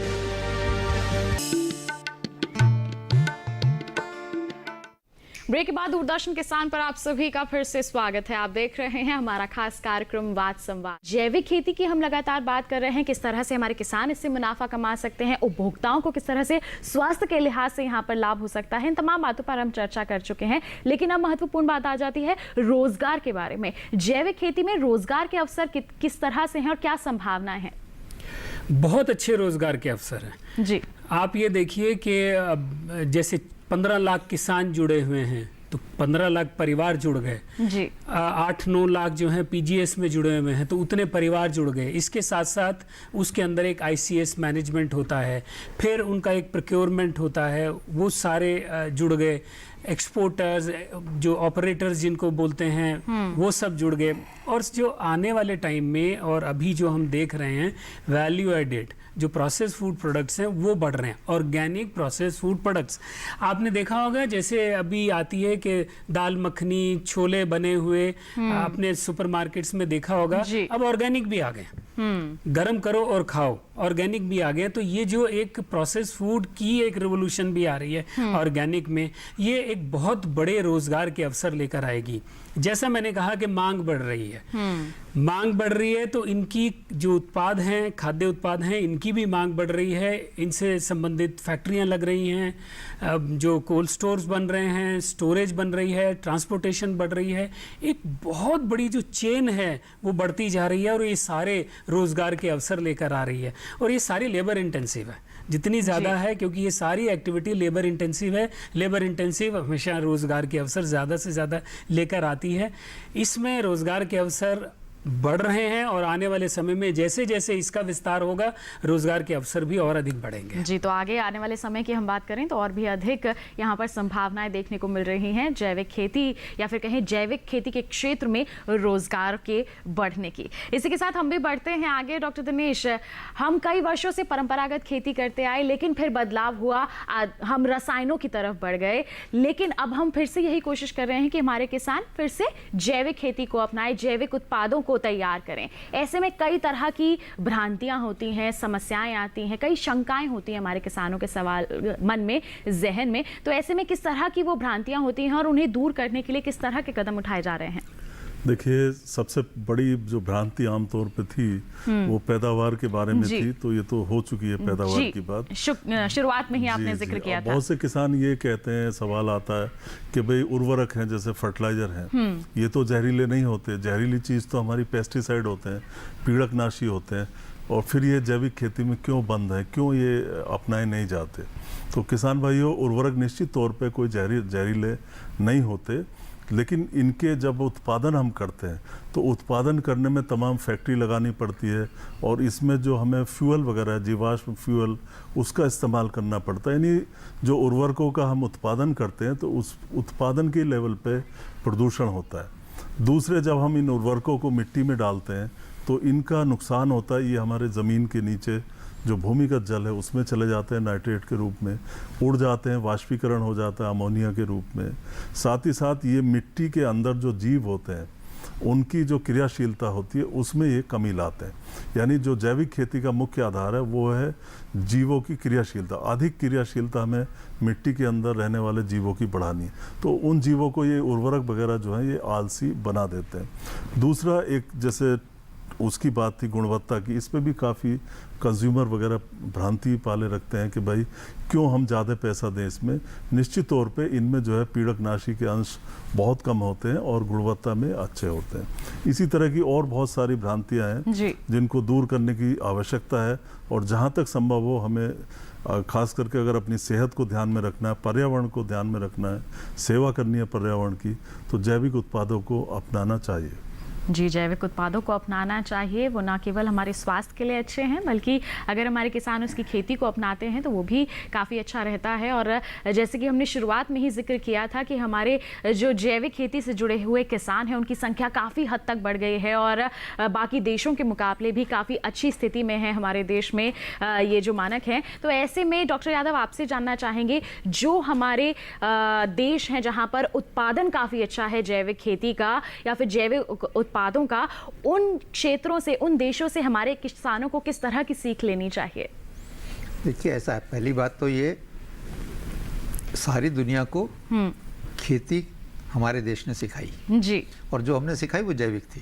ब्रेक के बाद दूरदर्शन किसान पर आप सभी का फिर से स्वागत है। आप देख रहे हैं हमारा खास कार्यक्रम वाद संवाद। जैविक खेती की हम लगातार बात कर रहे हैं, किस तरह से हमारे किसान इससे मुनाफा कमा सकते हैं, उपभोक्ताओं को किस तरह से स्वास्थ्य के लिहाज से यहाँ पर लाभ हो सकता है। इन तमाम बातों पर हम चर्चा कर चुके हैं, लेकिन अब महत्वपूर्ण बात आ जाती है रोजगार के बारे में। जैविक खेती में रोजगार के अवसर किस तरह से हैं और क्या संभावनाएं हैं? बहुत अच्छे रोजगार के अवसर हैं जी। आप ये देखिए कि जैसे 15 लाख किसान जुड़े हुए हैं तो 15 लाख परिवार जुड़ गए जी। 8-9 लाख जो हैं पीजीएस में जुड़े हुए हैं तो उतने परिवार जुड़ गए। इसके साथ साथ उसके अंदर एक आईसीएस मैनेजमेंट होता है, फिर उनका एक प्रोक्योरमेंट होता है, वो सारे जुड़ गए। एक्सपोर्टर्स, जो ऑपरेटर्स जिनको बोलते हैं, वो सब जुड़ गए। और जो आने वाले टाइम में और अभी जो हम देख रहे हैं वैल्यू एडेड जो प्रोसेस फूड प्रोडक्ट्स हैं वो बढ़ रहे हैं। ऑर्गेनिक प्रोसेस फूड प्रोडक्ट्स आपने देखा होगा, जैसे अभी आती है कि दाल मखनी, छोले बने हुए आपने सुपरमार्केट्स में देखा होगा, अब ऑर्गेनिक भी आ गए। गरम करो और खाओ, ऑर्गेनिक भी आ गया, तो ये जो एक प्रोसेस फूड की एक रिवोल्यूशन भी आ रही है ऑर्गेनिक में, ये एक बहुत बड़े रोजगार के अवसर लेकर आएगी। जैसा मैंने कहा कि मांग बढ़ रही है, मांग बढ़ रही है तो इनकी जो उत्पाद हैं, खाद्य उत्पाद हैं, इनकी भी मांग बढ़ रही है, इनसे संबंधित फैक्ट्रियां लग रही हैं, जो कोल्ड स्टोर्स बन रहे हैं, स्टोरेज बन रही है, ट्रांसपोर्टेशन बढ़ रही है, एक बहुत बड़ी जो चेन है वो बढ़ती जा रही है और ये सारे रोजगार के अवसर लेकर आ रही है। और ये सारी लेबर इंटेंसिव है, जितनी ज़्यादा है, क्योंकि ये सारी एक्टिविटी लेबर इंटेंसिव है। लेबर इंटेंसिव हमेशा रोज़गार के अवसर ज़्यादा से ज़्यादा लेकर आती है। इसमें रोज़गार के अवसर बढ़ रहे हैं और आने वाले समय में जैसे जैसे इसका विस्तार होगा, रोजगार के अवसर भी और अधिक बढ़ेंगे। जी, तो आगे आने वाले समय की हम बात करें तो और भी अधिक यहाँ पर संभावनाएं देखने को मिल रही हैं जैविक खेती या फिर कहें जैविक खेती के क्षेत्र में रोजगार के बढ़ने की। इसी के साथ हम भी बढ़ते हैं आगे। डॉक्टर दिनेश, हम कई वर्षों से परंपरागत खेती करते आए, लेकिन फिर बदलाव हुआ, हम रसायनों की तरफ बढ़ गए, लेकिन अब हम फिर से यही कोशिश कर रहे हैं कि हमारे किसान फिर से जैविक खेती को अपनाएं, जैविक उत्पादों को तैयार करें। ऐसे में कई तरह की भ्रांतियां होती हैं, समस्याएं आती हैं, कई शंकाएं होती हैं हमारे किसानों के मन में, जहन में। तो ऐसे में किस तरह की वो भ्रांतियां होती हैं और उन्हें दूर करने के लिए किस तरह के कदम उठाए जा रहे हैं? देखिए, सबसे बड़ी जो भ्रांति आमतौर पे थी वो पैदावार के बारे में थी, तो ये तो हो चुकी है पैदावार की बात। शुरुआत में ही आपने जिक्र किया था। बहुत से किसान ये कहते हैं, सवाल आता है कि भाई उर्वरक हैं जैसे फर्टिलाइजर हैं, ये तो जहरीले नहीं होते, जहरीली चीज़ तो हमारी पेस्टिसाइड होते हैं, पीड़कनाशी होते हैं, और फिर ये जैविक खेती में क्यों बंद है, क्यों ये अपनाए नहीं जाते? तो किसान भाइयों, उर्वरक निश्चित तौर पर कोई जहरीले नहीं होते, लेकिन इनके जब उत्पादन हम करते हैं तो उत्पादन करने में तमाम फैक्ट्री लगानी पड़ती है और इसमें जो हमें फ्यूल वगैरह, जीवाश्म फ्यूल, उसका इस्तेमाल करना पड़ता है। यानी जो उर्वरकों का हम उत्पादन करते हैं तो उस उत्पादन के लेवल पे प्रदूषण होता है। दूसरे, जब हम इन उर्वरकों को मिट्टी में डालते हैं तो इनका नुकसान होता है, ये हमारे ज़मीन के नीचे जो भूमिगत जल है उसमें चले जाते हैं, नाइट्रेट के रूप में उड़ जाते हैं, वाष्पीकरण हो जाता है अमोनिया के रूप में। साथ ही साथ ये मिट्टी के अंदर जो जीव होते हैं उनकी जो क्रियाशीलता होती है उसमें ये कमी लाते हैं। यानी जो जैविक खेती का मुख्य आधार है वो है जीवों की क्रियाशीलता। अधिक क्रियाशीलता हमें मिट्टी के अंदर रहने वाले जीवों की बढ़ानी है, तो उन जीवों को ये उर्वरक वगैरह जो है ये आलसी बना देते हैं। दूसरा, एक जैसे उसकी बात थी गुणवत्ता की, इस पे भी काफ़ी कंज्यूमर वगैरह भ्रांति पाले रखते हैं कि भाई क्यों हम ज़्यादा पैसा दें इसमें। निश्चित तौर पे इनमें जो है पीड़कनाशी के अंश बहुत कम होते हैं और गुणवत्ता में अच्छे होते हैं। इसी तरह की और बहुत सारी भ्रांतियां हैं जिनको दूर करने की आवश्यकता है, और जहाँ तक संभव हो हमें खास करके अगर अपनी सेहत को ध्यान में रखना है, पर्यावरण को ध्यान में रखना है, सेवा करनी है पर्यावरण की, तो जैविक उत्पादों को अपनाना चाहिए। जी, जैविक उत्पादों को अपनाना चाहिए। वो ना केवल हमारे स्वास्थ्य के लिए अच्छे हैं, बल्कि अगर हमारे किसान उसकी खेती को अपनाते हैं तो वो भी काफ़ी अच्छा रहता है। और जैसे कि हमने शुरुआत में ही जिक्र किया था कि हमारे जो जैविक खेती से जुड़े हुए किसान हैं उनकी संख्या काफ़ी हद तक बढ़ गई है और बाकी देशों के मुकाबले भी काफ़ी अच्छी स्थिति में है हमारे देश में ये जो मानक हैं। तो ऐसे में डॉक्टर यादव, आपसे जानना चाहेंगे, जो हमारे देश हैं जहाँ पर उत्पादन काफ़ी अच्छा है जैविक खेती का या फिर जैविक उत्पादों का, उन क्षेत्रों से, उन देशों से हमारे किसानों को किस तरह की सीख लेनी चाहिए? देखिए, ऐसा है, पहली बात तो ये सारी दुनिया को खेती हमारे देश ने सिखाई जी, और जो हमने सिखाई वो जैविक थी।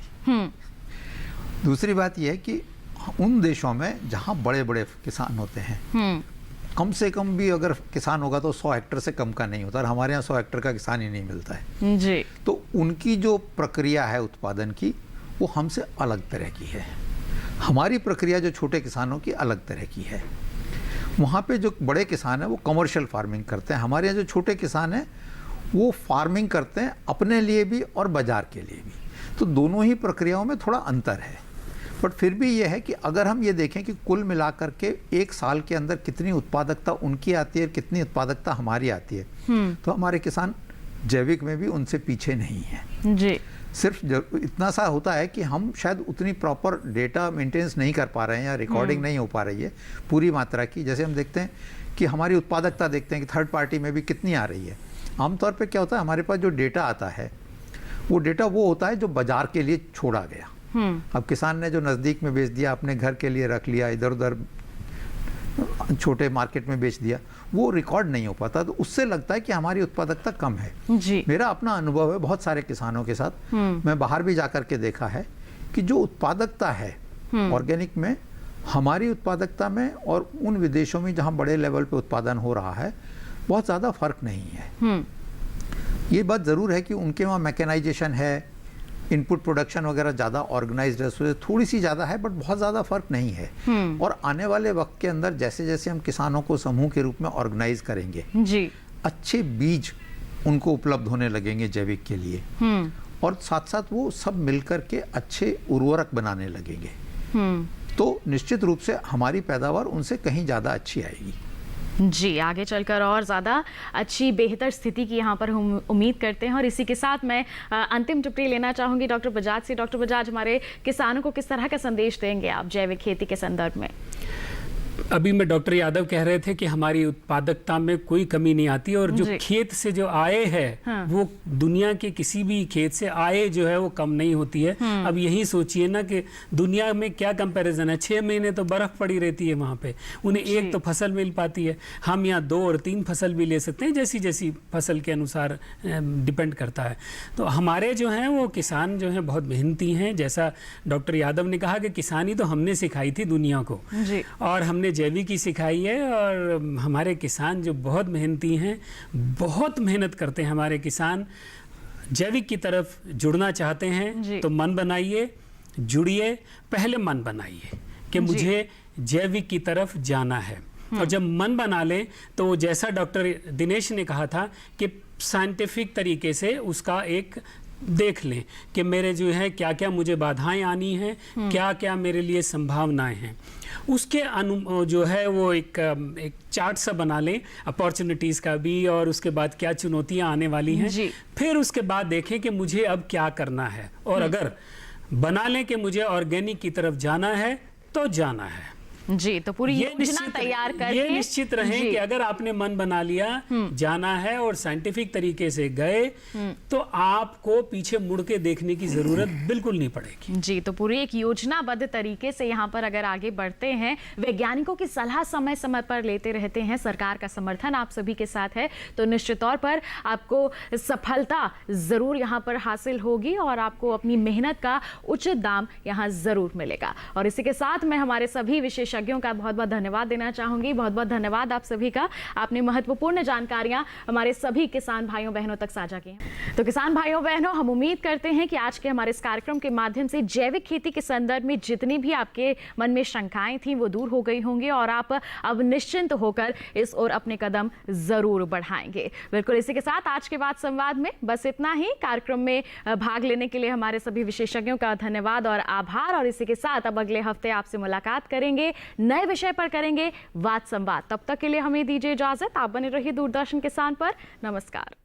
दूसरी बात यह है कि उन देशों में जहाँ बड़े बड़े किसान होते हैं, कम से कम भी अगर किसान होगा तो 100 हेक्टेयर से कम का नहीं होता, और हमारे यहाँ 100 हेक्टेयर का किसान ही नहीं मिलता है जी। तो उनकी जो प्रक्रिया है उत्पादन की वो हमसे अलग तरह की है। हमारी प्रक्रिया जो छोटे किसानों की अलग तरह की है। वहाँ पे जो बड़े किसान हैं वो कमर्शियल फार्मिंग करते हैं, हमारे यहाँ जो छोटे किसान हैं वो फार्मिंग करते हैं अपने लिए भी और बाज़ार के लिए भी। तो दोनों ही प्रक्रियाओं में थोड़ा अंतर है, बट फिर भी ये है कि अगर हम ये देखें कि कुल मिलाकर के एक साल के अंदर कितनी उत्पादकता उनकी आती है, कितनी उत्पादकता हमारी आती है, तो हमारे किसान जैविक में भी उनसे पीछे नहीं है जी। सिर्फ इतना सा होता है कि हम शायद उतनी प्रॉपर डेटा मेंटेनेंस नहीं कर पा रहे हैं या रिकॉर्डिंग नहीं हो पा रही है पूरी मात्रा की। जैसे हम देखते हैं कि हमारी उत्पादकता देखते हैं कि थर्ड पार्टी में भी कितनी आ रही है। आमतौर पे क्या होता है, हमारे पास जो डेटा आता है वो डेटा वो होता है जो बाजार के लिए छोड़ा गया। अब किसान ने जो नज़दीक में बेच दिया, अपने घर के लिए रख लिया, इधर उधर छोटे मार्केट में बेच दिया, वो रिकॉर्ड नहीं हो पाता, तो उससे लगता है कि हमारी उत्पादकता कम है। जी। मेरा अपना अनुभव है बहुत सारे किसानों के साथ, मैं बाहर भी जाकर के देखा है कि जो उत्पादकता है ऑर्गेनिक में, हमारी उत्पादकता में और उन विदेशों में जहाँ बड़े लेवल पे उत्पादन हो रहा है, बहुत ज़्यादा फर्क नहीं है। ये बात ज़रूर है कि उनके वहाँ मैकेनाइजेशन है, इनपुट प्रोडक्शन वगैरह ज़्यादा ऑर्गेनाइज्ड है, थोड़ी सी ज़्यादा है, बट बहुत ज़्यादा फर्क नहीं है। और आने वाले वक्त के अंदर जैसे जैसे हम किसानों को समूह के रूप में ऑर्गेनाइज करेंगे, जी, अच्छे बीज उनको उपलब्ध होने लगेंगे जैविक के लिए, और साथ साथ वो सब मिलकर के अच्छे उर्वरक बनाने लगेंगे, तो निश्चित रूप से हमारी पैदावार उनसे कहीं ज़्यादा अच्छी आएगी। जी, आगे चलकर और ज़्यादा अच्छी बेहतर स्थिति की यहाँ पर हम उम्मीद करते हैं। और इसी के साथ मैं अंतिम टिप्पणी लेना चाहूँगी डॉक्टर बजाज से। डॉक्टर बजाज, हमारे किसानों को किस तरह का संदेश देंगे आप जैविक खेती के संदर्भ में? अभी मैं डॉक्टर यादव कह रहे थे कि हमारी उत्पादकता में कोई कमी नहीं आती, और जो खेत से जो आय है वो दुनिया के किसी भी खेत से आय जो है वो कम नहीं होती है। अब यही सोचिए ना कि दुनिया में क्या कंपैरिजन है, 6 महीने तो बर्फ पड़ी रहती है वहाँ पे, उन्हें एक तो फसल मिल पाती है। हम यहाँ 2 और 3 फसल भी ले सकते हैं, जैसी जैसी फसल के अनुसार डिपेंड करता है। तो हमारे जो हैं वो किसान जो हैं बहुत मेहनती हैं। जैसा डॉक्टर यादव ने कहा कि किसानी तो हमने सिखाई थी दुनिया को, और हमने जैविक ही सिखाई है। और हमारे किसान जो बहुत मेहनती हैं, बहुत मेहनत करते हैं हमारे किसान, जैविक की तरफ जुड़ना चाहते हैं तो मन बनाइए, जुड़िए, पहले मन बनाइए कि मुझे जैविक की तरफ जाना है। और जब मन बना लें तो जैसा डॉक्टर दिनेश ने कहा था कि साइंटिफिक तरीके से उसका एक देख लें कि मेरे जो है क्या क्या मुझे बाधाएं आनी हैं, क्या क्या मेरे लिए संभावनाएं हैं। उसके जो है वो एक चार्ट सा बना लें अपॉर्चुनिटीज़ का भी, और उसके बाद क्या चुनौतियां आने वाली हैं। फिर उसके बाद देखें कि मुझे अब क्या करना है, और अगर बना लें कि मुझे ऑर्गेनिक की तरफ जाना है तो जाना है। जी, तो पूरी योजना तैयार करके ये निश्चित रहें कि अगर आपने मन बना लिया जाना है और साइंटिफिक तरीके से गए, तो आपको पीछे मुड़ के देखने की जरूरत बिल्कुल नहीं पड़ेगी। जी, तो पूरी एक योजनाबद्ध तरीके से यहाँ पर अगर आगे बढ़ते हैं, वैज्ञानिकों की सलाह समय समय पर लेते रहते हैं, सरकार का समर्थन आप सभी के साथ है, तो निश्चित तौर पर आपको सफलता जरूर यहाँ पर हासिल होगी और आपको अपनी मेहनत का उचित दाम यहाँ जरूर मिलेगा। और इसी के साथ मैं हमारे सभी विशेषज्ञों का बहुत बहुत धन्यवाद देना चाहूंगी। बहुत बहुत धन्यवाद आप सभी का, आपने महत्वपूर्ण जानकारियां हमारे सभी किसान भाइयों बहनों तक साझा की हैं। तो किसान भाइयों बहनों, हम उम्मीद करते हैं कि आज के हमारे इस कार्यक्रम के माध्यम से जैविक खेती के संदर्भ में जितनी भी आपके मन में शंकाएं थी वो दूर हो गई होंगी, और आप अब निश्चिंत होकर इस ओर अपने कदम जरूर बढ़ाएंगे। बिल्कुल, इसी के साथ आज के बाद संवाद में बस इतना ही। कार्यक्रम में भाग लेने के लिए हमारे सभी विशेषज्ञों का धन्यवाद और आभार। और इसी के साथ अब अगले हफ्ते आपसे मुलाकात करेंगे, नए विषय पर करेंगे वाद संवाद। तब तक के लिए हमें दीजिए इजाजत। आप बने रहिए दूरदर्शन किसान पर। नमस्कार।